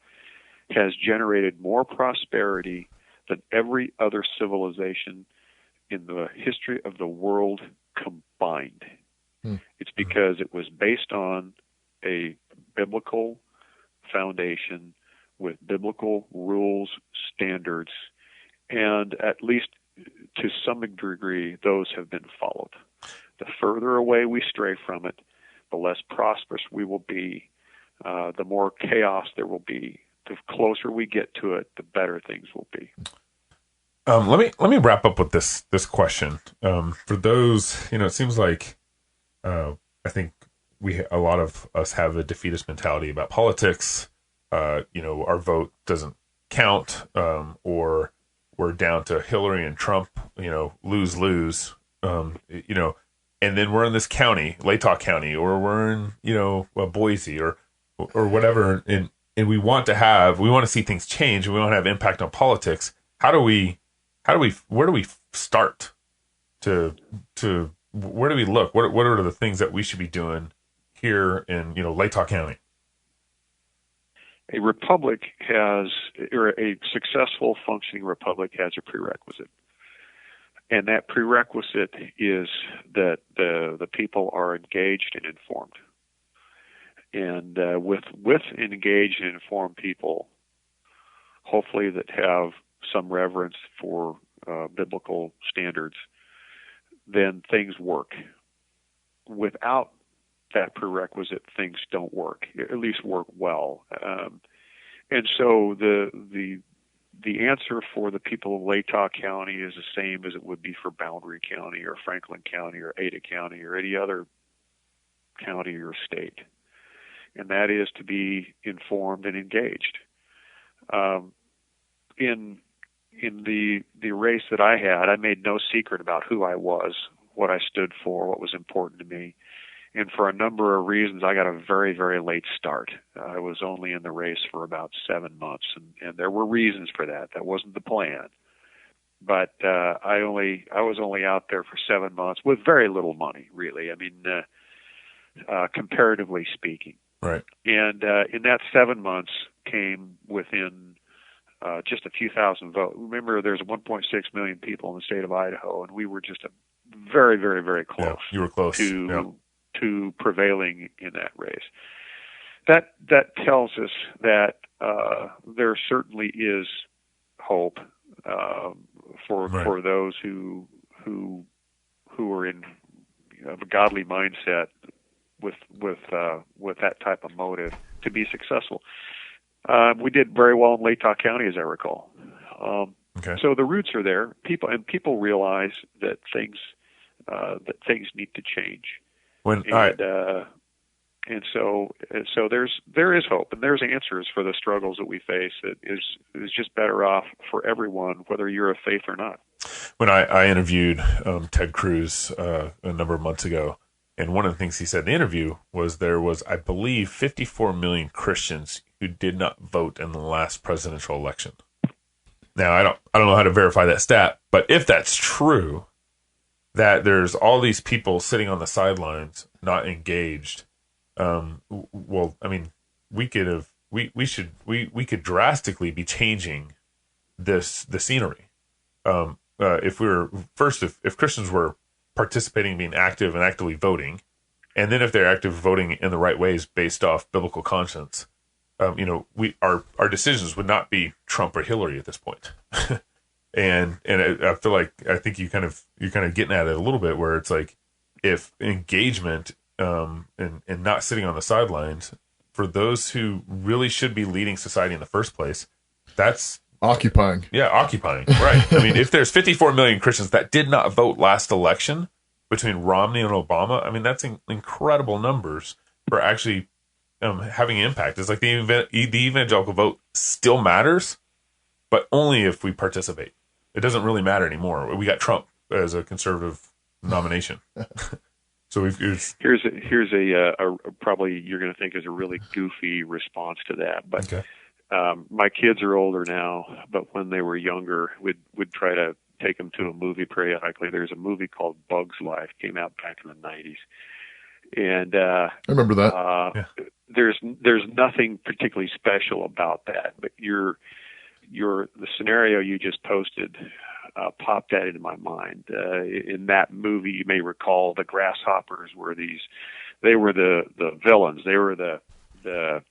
has generated more prosperity than every other civilization in the history of the world combined. It's because it was based on a biblical foundation with biblical rules, standards, and at least to some degree, those have been followed. The further away we stray from it, the less prosperous we will be, the more chaos there will be. The closer we get to it, the better things will be. Let me wrap up with this question. For those, it seems like I think a lot of us have a defeatist mentality about politics. Our vote doesn't count, or we're down to Hillary and Trump, lose, and then we're in this county, Latah County, or we're in, Boise or whatever. And we want to see things change, and we want to have impact on politics. How do we where do we start to where do we look? What are the things that we should be doing here in, Latah County? A republic or a successful functioning republic has a prerequisite. And that prerequisite is that the people are engaged and informed. And with engaged and informed people, hopefully that have some reverence for biblical standards, then things work. Without that prerequisite, things don't work, at least work well. And so the answer for the people of Latah County is the same as it would be for Boundary County or Franklin County or Ada County or any other county or state, and that is to be informed and engaged. In the race that I had, I made no secret about who I was, what I stood for, what was important to me. And for a number of reasons, I got a very, very late start. I was only in the race for about 7 months, and there were reasons for that. That wasn't the plan. But I was only out there for 7 months with very little money, really. I mean, comparatively speaking. Right. And in that 7 months came within just a few thousand votes. Remember, there's 1.6 million people in the state of Idaho, and we were just very, very, very close. Yeah, you were close to prevailing in that race. That tells us that there certainly is hope for those who are in a godly mindset with that type of motive to be successful. We did very well in Latah County, as I recall. So the roots are there. People realize that things need to change. And so there is hope, and there's answers for the struggles that we face. That is just better off for everyone, whether you're of faith or not. When I interviewed Ted Cruz a number of months ago, and one of the things he said in the interview was there was, I believe, 54 million Christians who did not vote in the last presidential election. Now, I don't know how to verify that stat, but if that's true, that there's all these people sitting on the sidelines not engaged. Well, I mean, we could drastically be changing the scenery. If Christians were participating, being active and actively voting, and then if they're active voting in the right ways based off biblical conscience, our decisions would not be Trump or Hillary at this point. And I feel like I think you're kind of getting at it a little bit, where it's like, if engagement and not sitting on the sidelines for those who really should be leading society in the first place, that's occupying. Yeah, occupying. Right. I mean, if there's 54 million Christians that did not vote last election between Romney and Obama, I mean, that's incredible numbers for actually having an impact. It's like the evangelical vote still matters, but only if we participate. It doesn't really matter anymore. We got Trump as a conservative nomination. So here's a probably you're going to think is a really goofy response to that, but my kids are older now. But when they were younger, we'd try to take them to a movie periodically. There's a movie called Bug's Life, came out back in the 90s, and I remember that. There's nothing particularly special about that, but the scenario you just posted popped that into my mind. In that movie, you may recall the grasshoppers they were the villains. They were the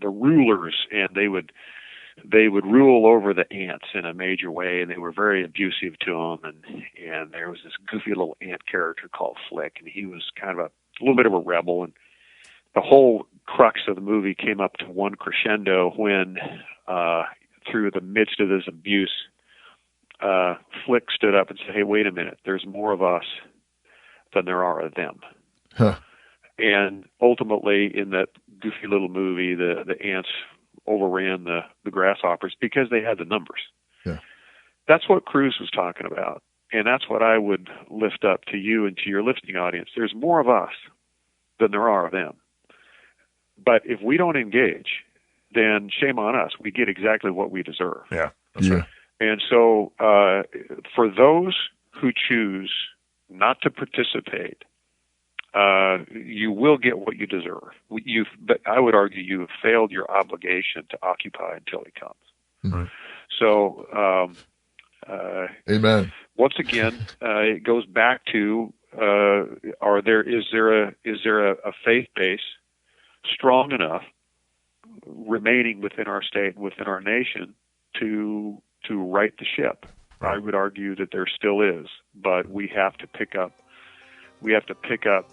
rulers, and they would rule over the ants in a major way, and they were very abusive to them. And there was this goofy little ant character called Flick, and he was kind of a little bit of a rebel. And the whole crux of the movie came up to one crescendo when, through the midst of this abuse, Flick stood up and said, "Hey, wait a minute. There's more of us than there are of them." Huh. And ultimately, in that goofy little movie, the ants overran the grasshoppers because they had the numbers. Yeah. That's what Cruz was talking about. And that's what I would lift up to you and to your listening audience. There's more of us than there are of them. But if we don't engage, then shame on us. We get exactly what we deserve. Yeah, that's right. And so for those who choose not to participate, you will get what you deserve. But I would argue you have failed your obligation to occupy until he comes. Mm-hmm. So, amen. Once again, it goes back to: is there a faith base strong enough remaining within our state, within our nation, to right the ship? I would argue that there still is, but we have to pick up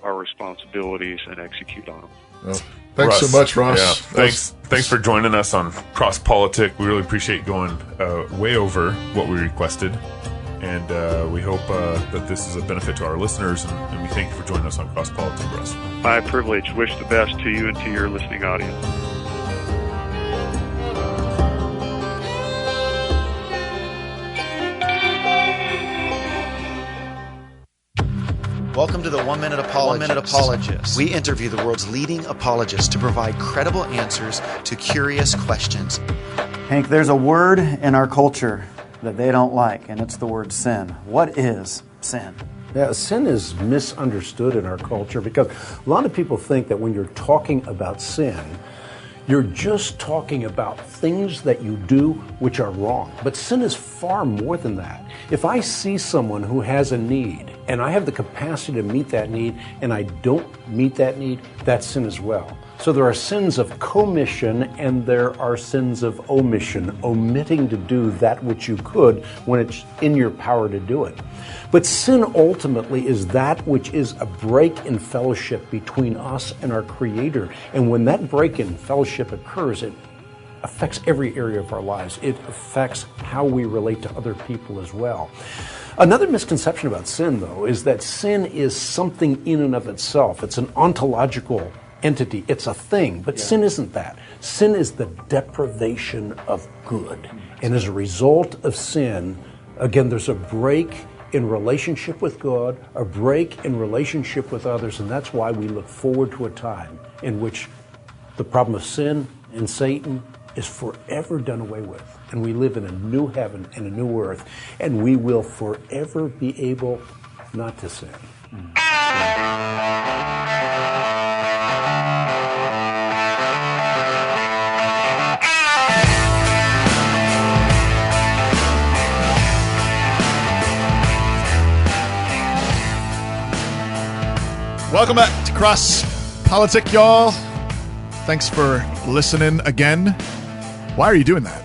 our responsibilities and execute on them. Well, thanks so much, Russ. Yeah, thanks for joining us on Cross Politic. We really appreciate going way over what we requested, and we hope that this is a benefit to our listeners, and we thank you for joining us on Cross Politic, Russ. My privilege. Wish the best to you and to your listening audience. Welcome to the 1 Minute Apologist. We interview the world's leading apologists to provide credible answers to curious questions. Hank, there's a word in our culture that they don't like, and it's the word sin. What is sin? Yeah, sin is misunderstood in our culture because a lot of people think that when you're talking about sin, you're just talking about things that you do which are wrong. But sin is far more than that. If I see someone who has a need and I have the capacity to meet that need and I don't meet that need, that's sin as well. So there are sins of commission and there are sins of omission, omitting to do that which you could when it's in your power to do it. But sin ultimately is that which is a break in fellowship between us and our Creator. And when that break in fellowship occurs, it affects every area of our lives. It affects how we relate to other people as well. Another misconception about sin, though, is that sin is something in and of itself. It's an ontological entity. It's a thing. But sin isn't that. Sin is the deprivation of good. And as a result of sin, again, there's a break in relationship with God, a break in relationship with others, and that's why we look forward to a time in which the problem of sin and Satan is forever done away with, and we live in a new heaven and a new earth, and we will forever be able not to sin. Welcome back to Cross Politic, y'all. Thanks for listening again. Why are you doing that?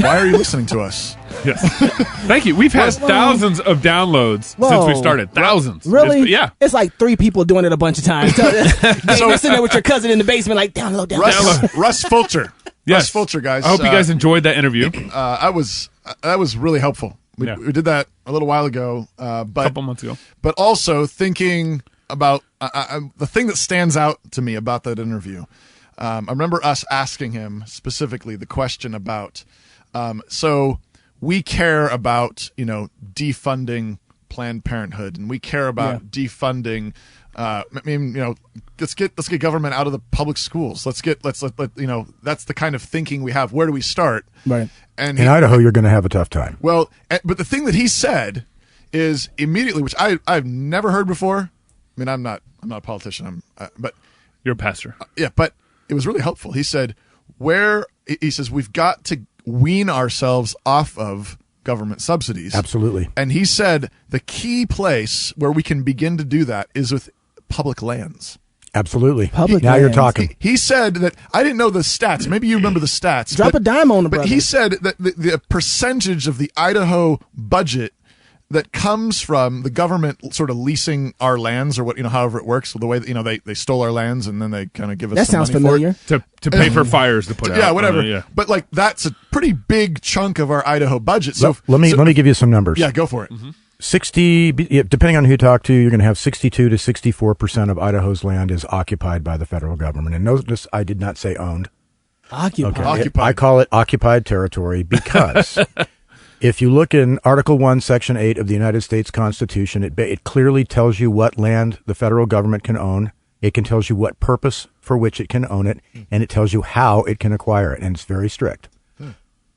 Why are you listening to us? Yes. Thank you. We've had thousands of downloads since we started. Thousands. Really? Yeah. It's like 3 people doing it a bunch of times. So you're sitting there with your cousin in the basement like, download. Russ Fulcher. Yes. Russ Fulcher, guys. I hope you guys enjoyed that interview. That was really helpful. We did that a little while ago. A couple months ago. But also thinking about the thing that stands out to me about that interview. I remember us asking him specifically the question about, so we care about, defunding Planned Parenthood, and we care about defunding, let's get government out of the public schools. Let's that's the kind of thinking we have. Where do we start? Right. And in Idaho, you're going to have a tough time. Well, but the thing that he said is immediately, which I've never heard before. I mean, I'm not a politician, but you're a pastor. Yeah, but it was really helpful. He said, he says, we've got to wean ourselves off of government subsidies. Absolutely. And he said the key place where we can begin to do that is with public lands. Absolutely. Now you're talking. He said that, I didn't know the stats. Maybe you remember the stats. Drop a dime on the brother. But he said that the percentage of the Idaho budget that comes from the government sort of leasing our lands, or however it works, the way that, they stole our lands and then they kind of give us that some sounds money familiar for it. to pay for fires to put out. Yeah, whatever. But that's a pretty big chunk of our Idaho budget. So let me give you some numbers. Yeah, go for it. 60, depending on who you talk to, you're going to have 62 to 64% of Idaho's land is occupied by the federal government. And notice I did not say owned. Occupied. Okay. Occupied. I call it occupied territory because if you look in Article 1, Section 8 of the United States Constitution, it clearly tells you what land the federal government can own. It can tells you what purpose for which it can own it, and it tells you how it can acquire it, and it's very strict.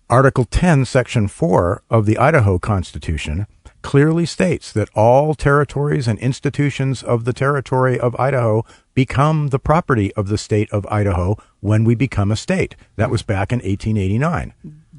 Article 10, Section 4 of the Idaho Constitution clearly states that all territories and institutions of the territory of Idaho become the property of the state of Idaho when we become a state. That was back in 1889.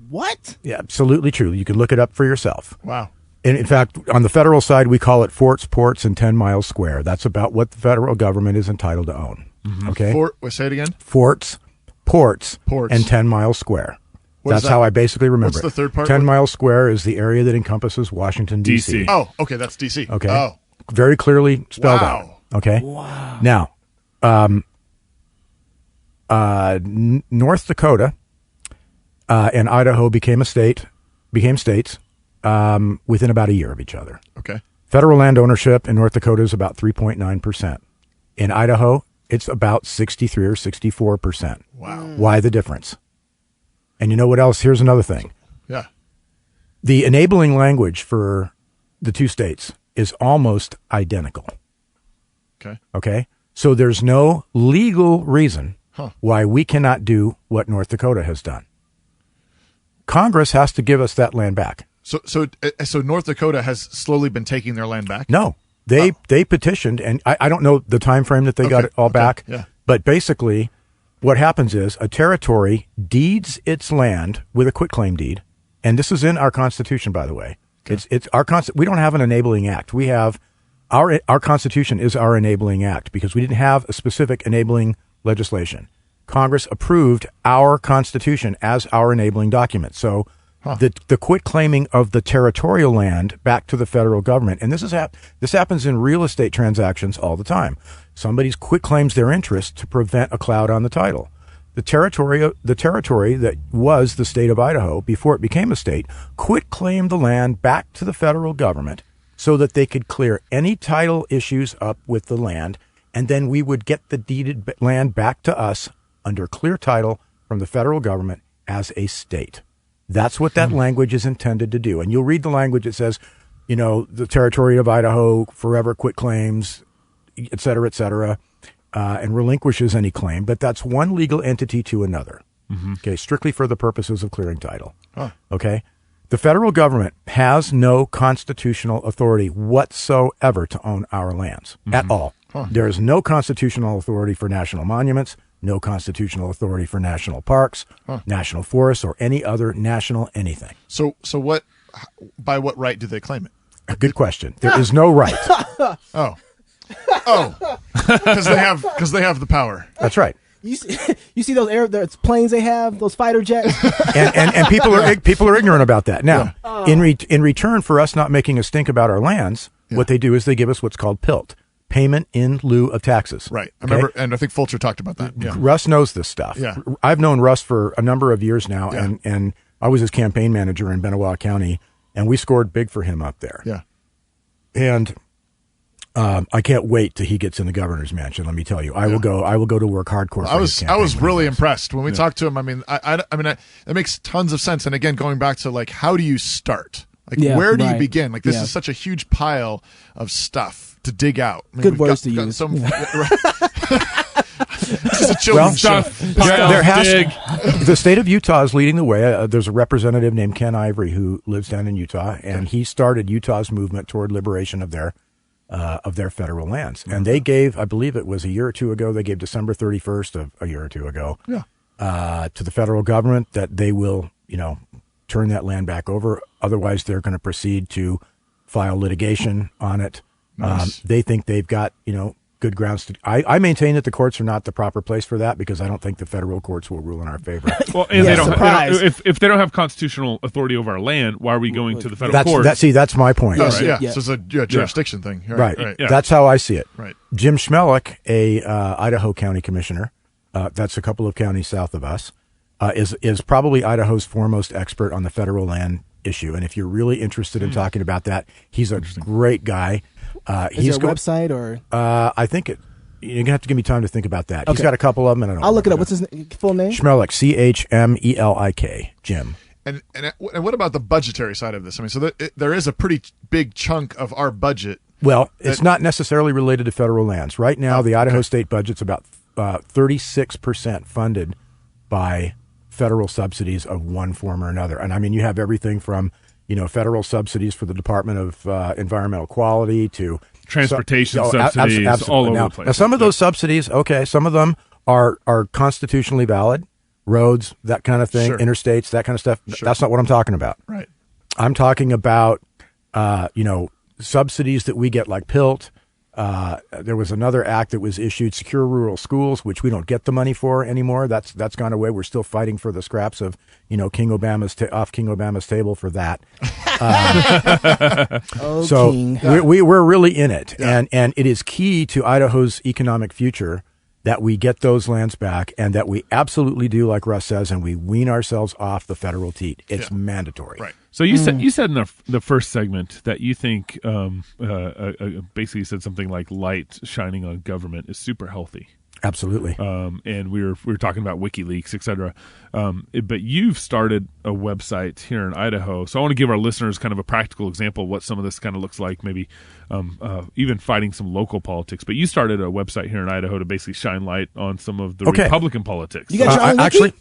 What? Yeah, absolutely true. You can look it up for yourself. Wow. And in fact, on the federal side, we call it forts, ports, and 10 miles square. That's about what the federal government is entitled to own. Okay? Say it again? Forts, ports, and 10 miles square. That's how I basically remember it. What's the third part? 10 miles square is the area that encompasses Washington, D.C. Oh, okay, that's D.C. Okay. Oh. Very clearly spelled out. Okay. Wow. Now, North Dakota and Idaho became states within about a year of each other. Okay. Federal land ownership in North Dakota is about 3.9%. In Idaho, it's about 63 or 64%. Wow. Why the difference? And you know what else? Here's another thing. Yeah. The enabling language for the two states is almost identical. Okay. Okay? So there's no legal reason why we cannot do what North Dakota has done. Congress has to give us that land back. So North Dakota has slowly been taking their land back? No. They petitioned, and I don't know the time frame that they got it all back. Yeah. But basically, what happens is a territory deeds its land with a quitclaim deed, and this is in our Constitution, by the way. Okay. It's our we don't have an enabling act. We have our Constitution is our enabling act because we didn't have a specific enabling legislation. Congress approved our Constitution as our enabling document. So the quitclaiming of the territorial land back to the federal government, and this happens in real estate transactions all the time. Somebody quitclaims their interest to prevent a cloud on the title. The territory that was the state of Idaho before it became a state quitclaimed the land back to the federal government so that they could clear any title issues up with the land, and then we would get the deeded land back to us under clear title from the federal government as a state. That's what that language is intended to do. And you'll read the language that says, the territory of Idaho forever quitclaims, et cetera, and relinquishes any claim. But that's one legal entity to another. Okay, strictly for the purposes of clearing title. Okay? The federal government has no constitutional authority whatsoever to own our lands at all. There is no constitutional authority for national monuments, no constitutional authority for national parks, national forests, or any other national anything. So what? By what right do they claim it? A good question. There is no right. Because they have the power. That's right. You see those planes they have, those fighter jets, and people are ignorant about that. Now, in return for us not making a stink about our lands, what they do is they give us what's called PILT. Payment in lieu of taxes. Right. I remember, and I think Fulcher talked about that. Yeah. Russ knows this stuff. Yeah. I've known Russ for a number of years now, and I was his campaign manager in Benewah County, and we scored big for him up there. Yeah. And I can't wait till he gets in the governor's mansion. Let me tell you, I will go to work hardcore. I was really impressed when we talked to him. I mean, it makes tons of sense. And again, going back to how do you start? Where do you begin? This is such a huge pile of stuff to dig out. I mean, good words to use. This is a children's show. The state of Utah is leading the way. There's a representative named Ken Ivory who lives down in Utah, and he started Utah's movement toward liberation of their federal lands. And they gave, I believe it was a year or two ago, they gave December 31st of a year or two ago to the federal government that they will, turn that land back over. Otherwise, they're going to proceed to file litigation on it. Nice. They think they've got, good grounds to. I maintain that the courts are not the proper place for that because I don't think the federal courts will rule in our favor. Well, and they don't if they don't have constitutional authority over our land, why are we going to the federal court? That's my point. So it's a jurisdiction thing. Right. Yeah. That's how I see it. Right. Jim Schmelik, a Idaho County commissioner, that's a couple of counties south of us, is probably Idaho's foremost expert on the federal land issue. And if you're really interested in talking about that, he's a great guy. Is there a website or? I think you're going to have to give me time to think about that. Okay. He's got a couple of them. And I'll look it up. What's his full name? Schmelik, Chmelik, Jim. And what about the budgetary side of this? I mean, so there is a pretty big chunk of our budget. Well, it's not necessarily related to federal lands. Right now, the Idaho state budget's about 36% funded by federal subsidies of one form or another. And I mean, you have everything from, federal subsidies for the Department of Environmental Quality to transportation subsidies all over the place. Now, some of those subsidies, some of them are constitutionally valid, roads, that kind of thing, interstates, that kind of stuff. Sure. That's not what I'm talking about. Right. I'm talking about, subsidies that we get like PILT. There was another act that was issued, Secure Rural Schools, which we don't get the money for anymore. That's gone away. We're still fighting for the scraps of, King Obama's table for that. So King. we're really in it, and it is key to Idaho's economic future that we get those lands back, and that we absolutely do, like Russ says, and we wean ourselves off the federal teat. It's mandatory. Right. So you said in the first segment that you think basically you said something like light shining on government is super healthy. Absolutely. And we were talking about WikiLeaks, et cetera. But you've started a website here in Idaho. So I want to give our listeners kind of a practical example of what some of this kind of looks like, maybe even fighting some local politics. But you started a website here in Idaho to basically shine light on some of the Republican politics. You got your own wiki? Actually,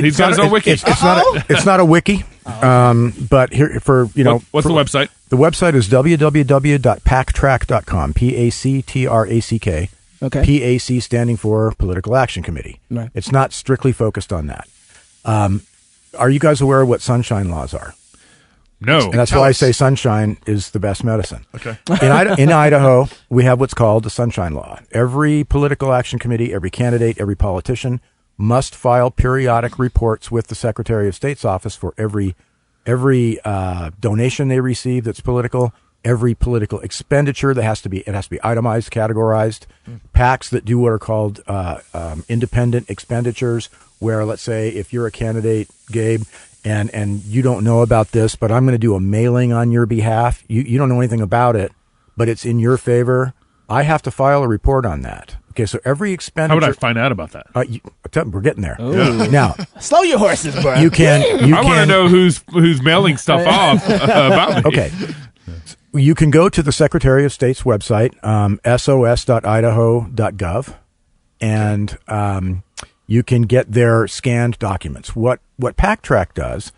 he's got his own wiki. It's not a wiki. But here what's the website? The website is www.pactrack.com, PACTRACK. Okay. PAC standing for Political Action Committee. Right. It's not strictly focused on that. Are you guys aware of what sunshine laws are? No. And that's why I say sunshine is the best medicine. Okay. In Idaho, we have what's called the Sunshine Law. Every political action committee, every candidate, every politician must file periodic reports with the Secretary of State's office for every donation they receive that's political, every political expenditure it has to be itemized, categorized. PACs that do what are called independent expenditures, where, let's say, if you're a candidate, Gabe, and you don't know about this, but I'm going to do a mailing on your behalf. You don't know anything about it, but it's in your favor. I have to file a report on that. Okay, so every expenditure. How would I find out about that? We're getting there. Ooh. Now, slow your horses, bro. I want to know who's mailing stuff off about me. Okay. You can go to the Secretary of State's website, sos.idaho.gov, and you can get their scanned documents. What PACTRAC does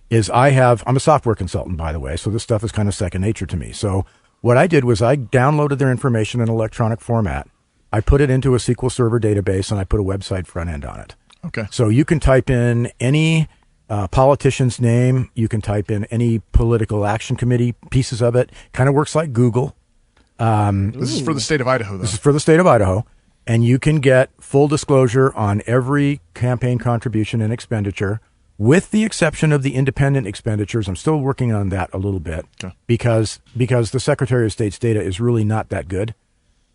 is I'm a software consultant, by the way, so this stuff is kind of second nature to me. So what I did was I downloaded their information in electronic format. I put it into a SQL Server database, and I put a website front end on it. Okay. So you can type in any politician's name. You can type in any political action committee pieces of it. Kind of works like Google. This is for the state of Idaho, though. This is for the state of Idaho. And you can get full disclosure on every campaign contribution and expenditure, with the exception of the independent expenditures. I'm still working on that a little bit because the Secretary of State's data is really not that good.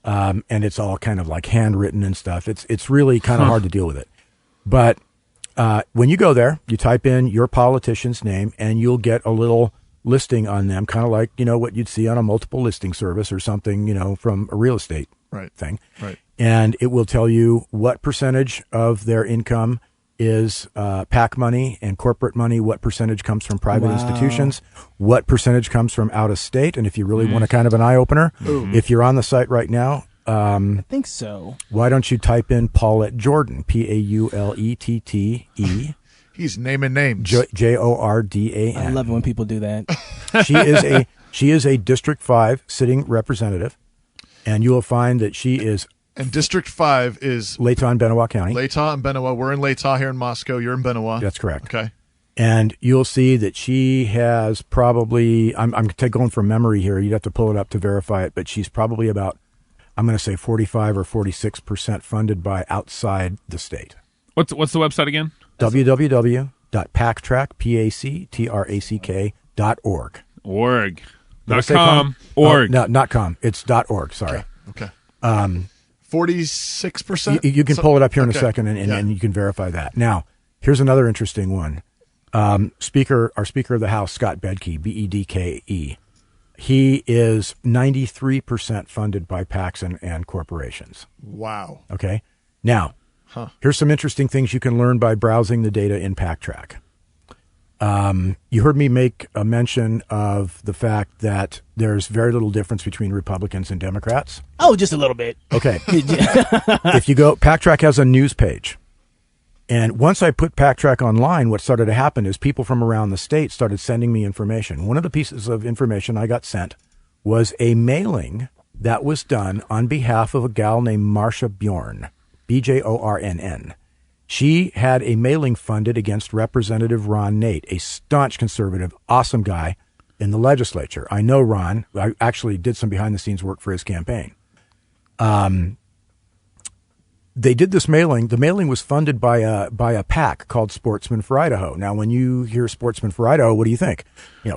And it's all kind of like handwritten and stuff. It's really kind of hard to deal with it. But when you go there, you type in your politician's name, and you'll get a little listing on them, kind of like, what you'd see on a multiple listing service or something, from a real estate thing. Right. And it will tell you what percentage of their income is PAC money and corporate money, what percentage comes from private institutions, what percentage comes from out of state. And if you really want a kind of an eye-opener, if you're on the site right now, I think so. Why don't you type in Paulette Jordan, Paulettete? He's naming names. Jordan. I love it when people do that. She is a District 5 sitting representative, and you will find that she is. And District 5 is Latah and Benewah County. Latah and Benewah. We're in Latah here in Moscow. You're in Benewah. That's correct. Okay. And you'll see that she has probably. I'm going from memory here. You'd have to pull it up to verify it, but she's probably about, I'm going to say 45 or 46% funded by outside the state. What's the website again? www.pactrack.org. Org. Not com. Org. No, not com. It's .org. Sorry. Okay. 46%? You can pull it up here in a second, and you can verify that. Now, here's another interesting one. Our Speaker of the House, Scott Bedke, Bedke, he is 93% funded by PACs and corporations. Wow. Okay. Now, here's some interesting things you can learn by browsing the data in PACTRAC. You heard me make a mention of the fact that there's very little difference between Republicans and Democrats. Oh, just a little bit. Okay. If you go, PACTRAC has a news page. And once I put PackTrack online, what started to happen is people from around the state started sending me information. One of the pieces of information I got sent was a mailing that was done on behalf of a gal named Marcia Bjorn, Bjornn. She had a mailing funded against Representative Ron Nate, a staunch conservative, awesome guy in the legislature. I know Ron. I actually did some behind-the-scenes work for his campaign. They did this mailing. The mailing was funded by a PAC called Sportsmen for Idaho. Now, when you hear Sportsmen for Idaho, what do you think?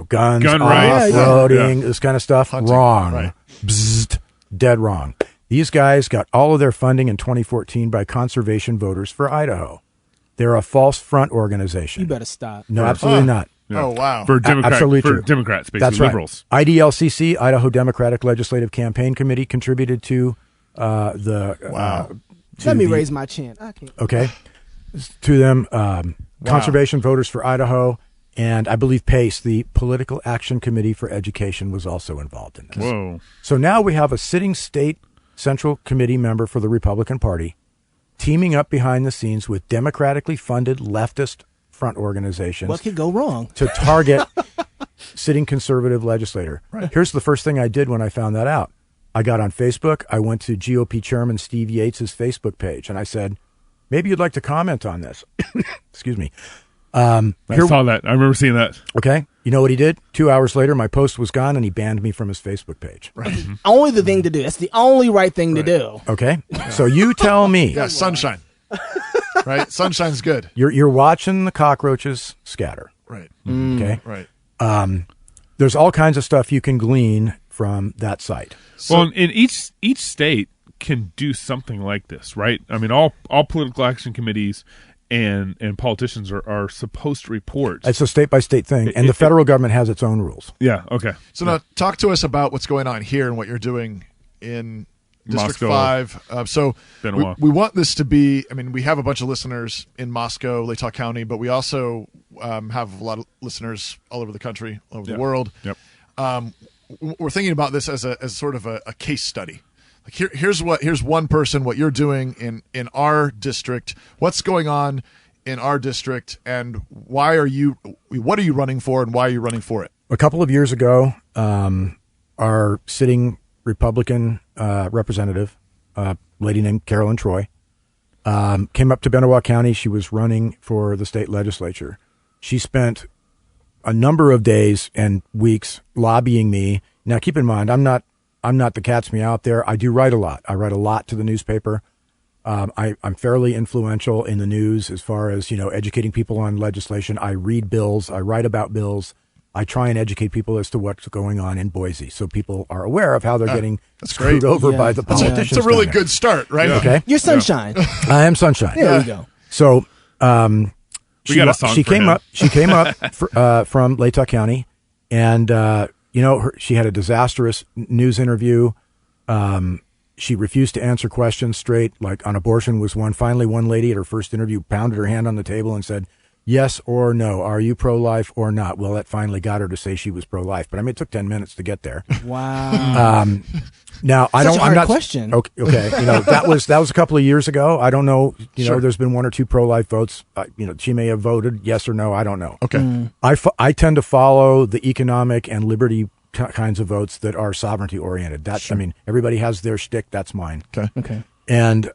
Guns, off-roading, this kind of stuff. Hunting. Wrong. Right. Bzzzt, dead wrong. These guys got all of their funding in 2014 by Conservation Voters for Idaho. They're a false front organization. You better stop. No, absolutely not. Yeah. Oh, wow. For absolutely true. Democrats, basically. That's liberals. Right. IDLCC, Idaho Democratic Legislative Campaign Committee, contributed to the... Wow. Let me raise my chin. I can't. Okay. To them, Conservation Voters for Idaho, and I believe PACE, the Political Action Committee for Education, was also involved in this. Whoa. So now we have a sitting state Central Committee member for the Republican Party teaming up behind the scenes with democratically funded leftist front organizations. What could go wrong? To target sitting conservative legislator. Right. Here's the first thing I did when I found that out. I got on Facebook. I went to GOP Chairman Steve Yates' Facebook page, and I said, maybe you'd like to comment on this. Excuse me. I saw that. I remember seeing that. Okay. You know what he did? 2 hours later, my post was gone, and he banned me from his Facebook page. Right. Only the thing to do. That's the only right thing to do. Okay. So you tell me. Yeah, sunshine. Right? Sunshine's good. You're watching the cockroaches scatter. Right. Okay. Right. There's all kinds of stuff you can glean from that site. Well, in each state can do something like this, right? I mean, all political action committees and politicians are supposed to report. It's a state-by-state thing, and the federal government has its own rules. Yeah, okay. So now talk to us about what's going on here and what you're doing in District Moscow. 5. So we want this to be, I mean, we have a bunch of listeners in Moscow, Latah County, but we also have a lot of listeners all over the country, all over the world. Yep. We're thinking about this as sort of a case study. Like here's one person, what you're doing in our district, what's going on in our district, and what are you running for, and why are you running for it? A couple of years ago, our sitting Republican representative, a lady named Carolyn Troy, came up to Benoit County. She was running for the state legislature. She spent a number of days and weeks lobbying me. Now, keep in mind, I'm not the cat's meow out there. I do write a lot. I write a lot to the newspaper. I'm fairly influential in the news as far as, educating people on legislation. I read bills. I write about bills. I try and educate people as to what's going on in Boise, so people are aware of how they're getting screwed over by the politicians. It's a really good start, right? Yeah. Okay. You're Sunshine. I am Sunshine. There we go. So, we got a song she for came him. up. She came up from Latah County, and she had a disastrous news interview. She refused to answer questions straight. Like on abortion was one. Finally, one lady at her first interview pounded her hand on the table and said, "Yes or no? Are you pro-life or not?" Well, that finally got her to say she was pro-life. But I mean, it took 10 minutes to get there. Wow. Now I'm not question. Okay. That was a couple of years ago. I don't know. There's been one or two pro-life votes. She may have voted yes or no. I don't know. Okay. I tend to follow the economic and liberty kinds of votes that are sovereignty oriented. I mean, everybody has their shtick. That's mine. Okay. And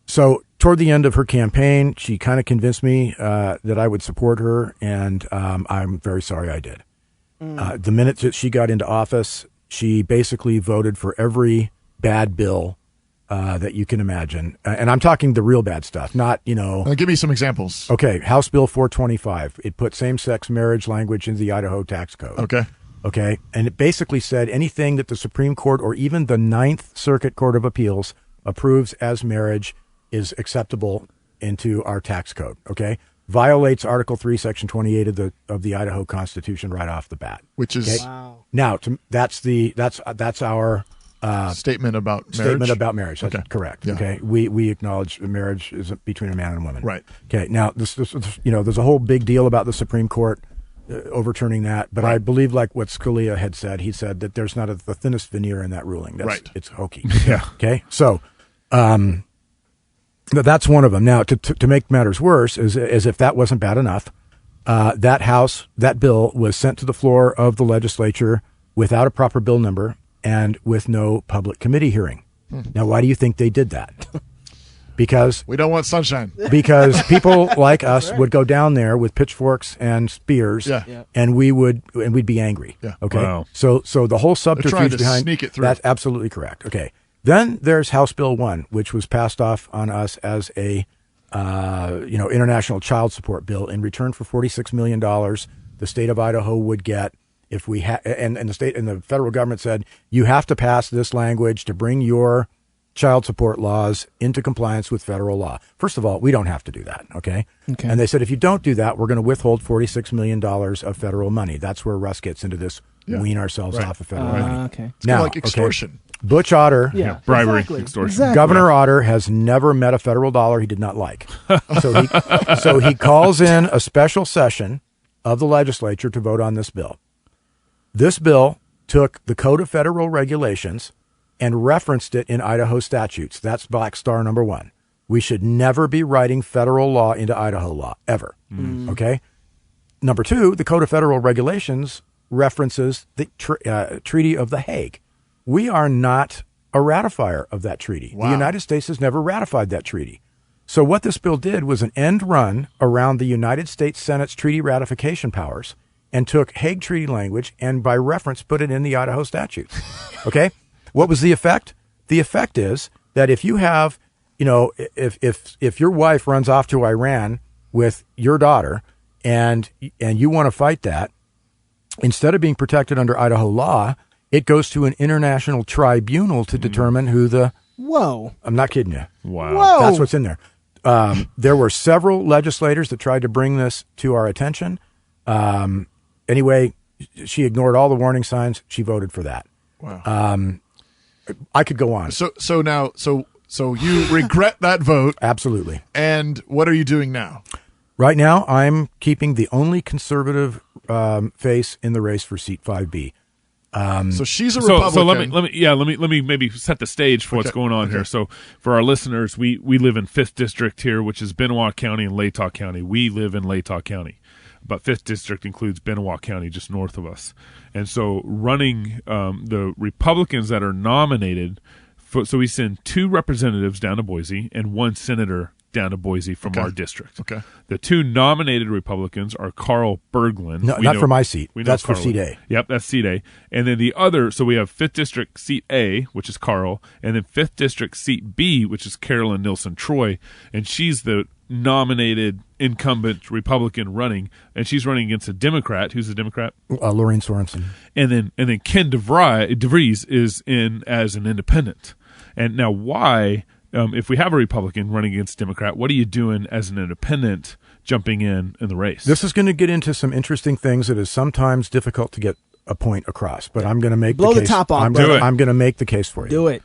so toward the end of her campaign, she kind of convinced me that I would support her, and I'm very sorry I did. The minute that she got into office, she basically voted for every bad bill that you can imagine. And I'm talking the real bad stuff, not, Give me some examples. Okay, House Bill 425. It put same-sex marriage language into the Idaho tax code. Okay, and it basically said anything that the Supreme Court or even the Ninth Circuit Court of Appeals approves as marriage is acceptable into our tax code. Okay, violates Article 3, Section 28 of the Idaho Constitution right off the bat. Which is now that's our statement about marriage. Statement about marriage. That's correct. Yeah. Okay, we acknowledge marriage is between a man and a woman. Right. Okay. Now this there's a whole big deal about the Supreme Court overturning that, but I believe like what Scalia had said. He said that there's not the thinnest veneer in that ruling. It's hokey. Yeah. Okay. So, That's one of them. Now, to make matters worse, as if that wasn't bad enough, that bill was sent to the floor of the legislature without a proper bill number and with no public committee hearing. Now, why do you think they did that? Because we don't want sunshine. Because people like us would go down there with pitchforks and spears, and we'd be angry. Yeah. Okay. Wow. So the whole subterfuge behind sneak it through. That's absolutely correct. Okay. Then there's House Bill 1, which was passed off on us as a international child support bill in return for $46 million. The state of Idaho would get if we and the state and the federal government said you have to pass this language to bring your child support laws into compliance with federal law. First of all, we don't have to do that, okay? And they said, if you don't do that, we're going to withhold $46 million of federal money. That's where Russ gets into this wean ourselves off of federal money. Okay. Now, like extortion. Butch Otter, bribery, exactly. extortion. Exactly. Governor Otter has never met a federal dollar he did not like. So he calls in a special session of the legislature to vote on this bill. This bill took the Code of Federal Regulations and referenced it in Idaho statutes. That's black star number 1. We should never be writing federal law into Idaho law, ever. Okay? Number 2, the Code of Federal Regulations references the Treaty of The Hague. We are not a ratifier of that treaty. Wow. The United States has never ratified that treaty. So what this bill did was an end run around the United States Senate's treaty ratification powers and took Hague Treaty language and by reference put it in the Idaho statutes. Okay? What was the effect? The effect is that if you have, if your wife runs off to Iran with your daughter and you want to fight that, instead of being protected under Idaho law, it goes to an international tribunal to determine who the... Whoa. I'm not kidding you. Wow. Whoa. That's what's in there. There were several legislators that tried to bring this to our attention. Anyway, she ignored all the warning signs. She voted for that. Wow. I could go on. So you regret that vote. Absolutely. And what are you doing now? Right now, I'm keeping the only conservative face in the race for seat 5B. So she's a Republican. So let me maybe set the stage for what's going on here. So for our listeners, we live in 5th District here, which is Benoit County and Latah County. We live in Latah County, but 5th District includes Benoit County, just north of us. And so running the Republicans that are nominated, so we send 2 representatives down to Boise and 1 senator down to Boise from our district. Okay. The 2 nominated Republicans are Carl Berglund. No, not for my seat. That's for seat A. Yep, that's seat A. And then the other, so we have 5th District seat A, which is Carl, and then 5th District seat B, which is Carolyn Nilsson Troy, and she's the nominated incumbent Republican running, and she's running against a Democrat. Who's the Democrat? Lorraine Sorensen. And then Ken DeVries is in as an independent. And now why... if we have a Republican running against a Democrat, what are you doing as an independent jumping in the race? This is going to get into some interesting things that is sometimes difficult to get a point across, but I'm going to make Blow the the case. top off, I'm brother. going to make the case for you. Do it.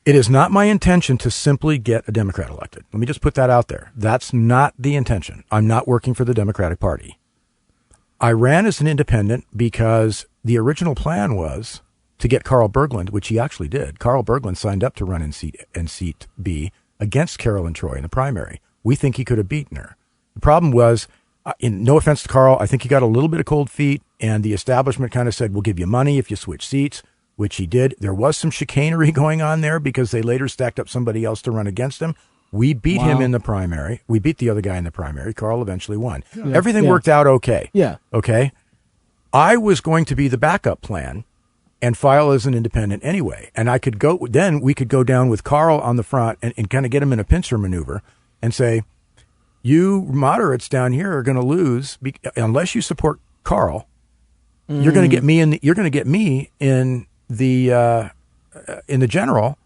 It is not my intention to simply get a Democrat elected. Let me just put that out there. That's not the intention. I'm not working for the Democratic Party. I ran as an independent because the original plan was to get Carl Berglund, which he actually did. Carl Berglund signed up to run in seat B against Carolyn Troy in the primary. We think he could have beaten her. The problem was, no offense to Carl, I think he got a little bit of cold feet, and the establishment kind of said, we'll give you money if you switch seats, which he did. There was some chicanery going on there because they later stacked up somebody else to run against him. We beat him in the primary. We beat the other guy in the primary. Carl eventually won. Yeah. Everything worked out okay. Yeah. Okay? I was going to be the backup plan and file as an independent anyway. And we could go down with Carl on the front and kind of get him in a pincer maneuver and say, you moderates down here are going to lose unless you support Carl. You're going to get me in the general.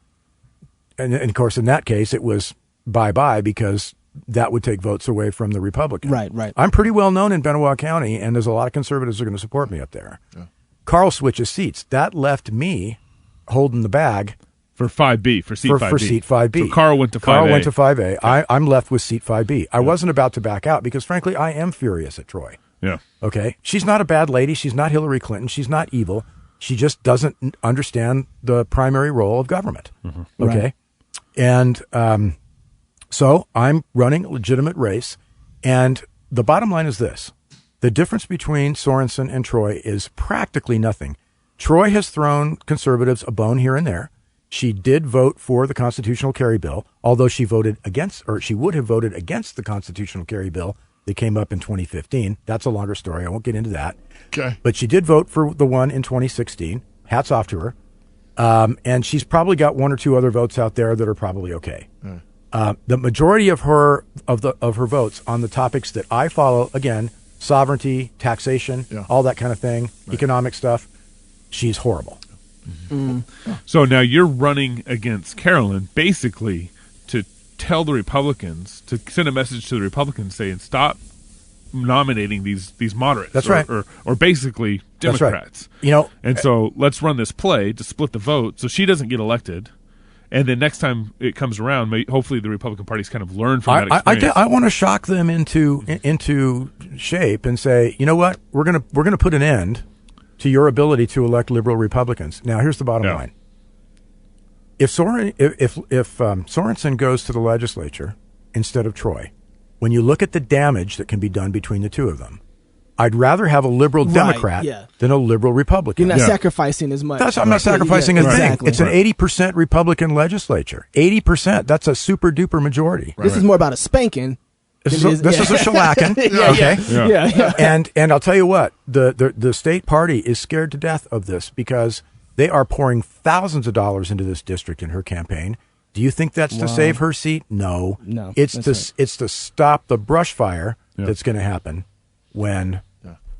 And of course, in that case, it was bye-bye because that would take votes away from the Republican. Right. I'm pretty well known in Benoit County, and there's a lot of conservatives who are going to support me up there. Yeah. Carl switches seats. That left me holding the bag for 5B, for seat 5B. For seat 5B. So Carl went to 5A. Okay. I'm left with seat 5B. I wasn't about to back out because, frankly, I am furious at Troy. Yeah. Okay? She's not a bad lady. She's not Hillary Clinton. She's not evil. She just doesn't understand the primary role of government. Mm-hmm. Okay? Right. And So I'm running a legitimate race, and the bottom line is this. The difference between Sorensen and Troy is practically nothing. Troy has thrown conservatives a bone here and there. She did vote for the constitutional carry bill, although she voted against, or she would have voted against the constitutional carry bill that came up in 2015. That's a longer story. I won't get into that. Okay. But she did vote for the one in 2016. Hats off to her. And she's probably got one or two other votes out there that are probably okay. The majority of her votes on the topics that I follow, again, sovereignty, taxation, all that kind of thing, economic stuff, she's horrible. So now you're running against Carolyn, basically to tell the Republicans, to send a message to the Republicans saying stop nominating these moderates. That's right. Or basically Democrats. That's right. And so let's run this play to split the vote so she doesn't get elected. And then next time it comes around, hopefully the Republican Party's kind of learned from that experience. I want to shock them into shape and say, you know what, we're gonna put an end to your ability to elect liberal Republicans. Now, here's the bottom line: if Sorensen goes to the legislature instead of Troy, when you look at the damage that can be done between the two of them, I'd rather have a liberal Democrat than a liberal Republican. You're not sacrificing as much. I'm not sacrificing a thing. Exactly. It's an 80% Republican legislature. 80%. That's a super duper majority. This is more about a spanking. This is a shellacking. Okay. And I'll tell you what, the state party is scared to death of this because they are pouring thousands of dollars into this district in her campaign. Do you think that's to save her seat? No. It's to stop the brush fire that's going to happen when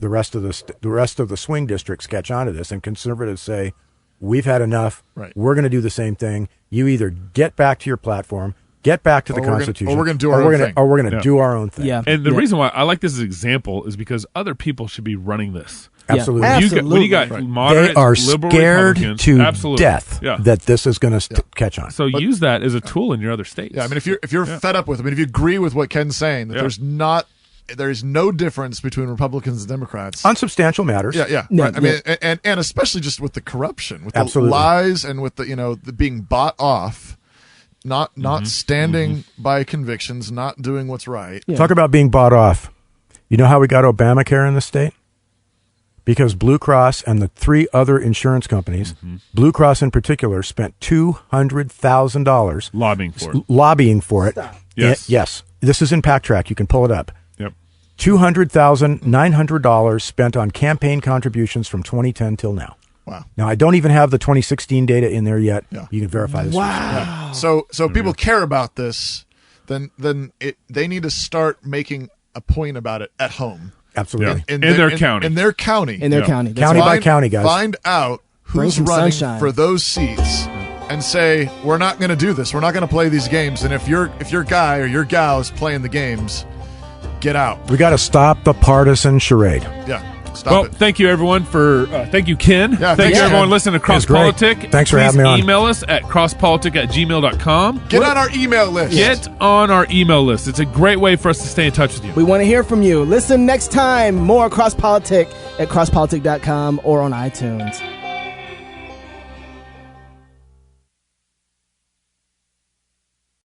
the rest of the swing districts catch on to this, and conservatives say, we've had enough. Right. We're going to do the same thing. You either get back to your platform, get back to the Constitution, or we're going to do our own thing. Or we're going to do our own thing. Yeah. And the reason why I like this as an example is because other people should be running this. Absolutely. When you got moderate, they are liberal scared Republicans, to death that this is going to catch on. So use that as a tool in your other states. Yeah, I mean, if you're fed up with it, I mean, if you agree with what Ken's saying, that there is no difference between Republicans and Democrats on substantial matters. Yeah. Right. I mean, and especially just with the corruption, with the lies, and with the being bought off, not standing by convictions, not doing what's right. Yeah. Talk about being bought off. You know how we got Obamacare in the state? Because Blue Cross and the three other insurance companies, Blue Cross in particular, spent $200,000 lobbying for it. Yes. This is in PAC Track. You can pull it up. $200,900 spent on campaign contributions from 2010 till now. Wow. Now, I don't even have the 2016 data in there yet. You can verify this. Wow. So people care about this, then they need to start making a point about it at home. Absolutely. In their county. In their county. County by county, guys. Find out who's running for those seats and say, we're not going to do this. We're not going to play these games. And if your guy or your gal is playing the games, get out. We got to stop the partisan charade. Yeah. Stop it. Thank you, everyone, thank you, Ken. Yeah, thank you, everyone, listening to Cross Politic. Thanks for having me on. Please email us at crosspolitic@gmail.com. Get on our email list. Get on our email list. It's a great way for us to stay in touch with you. We want to hear from you. Listen next time. More Cross Politic at crosspolitic.com or on iTunes.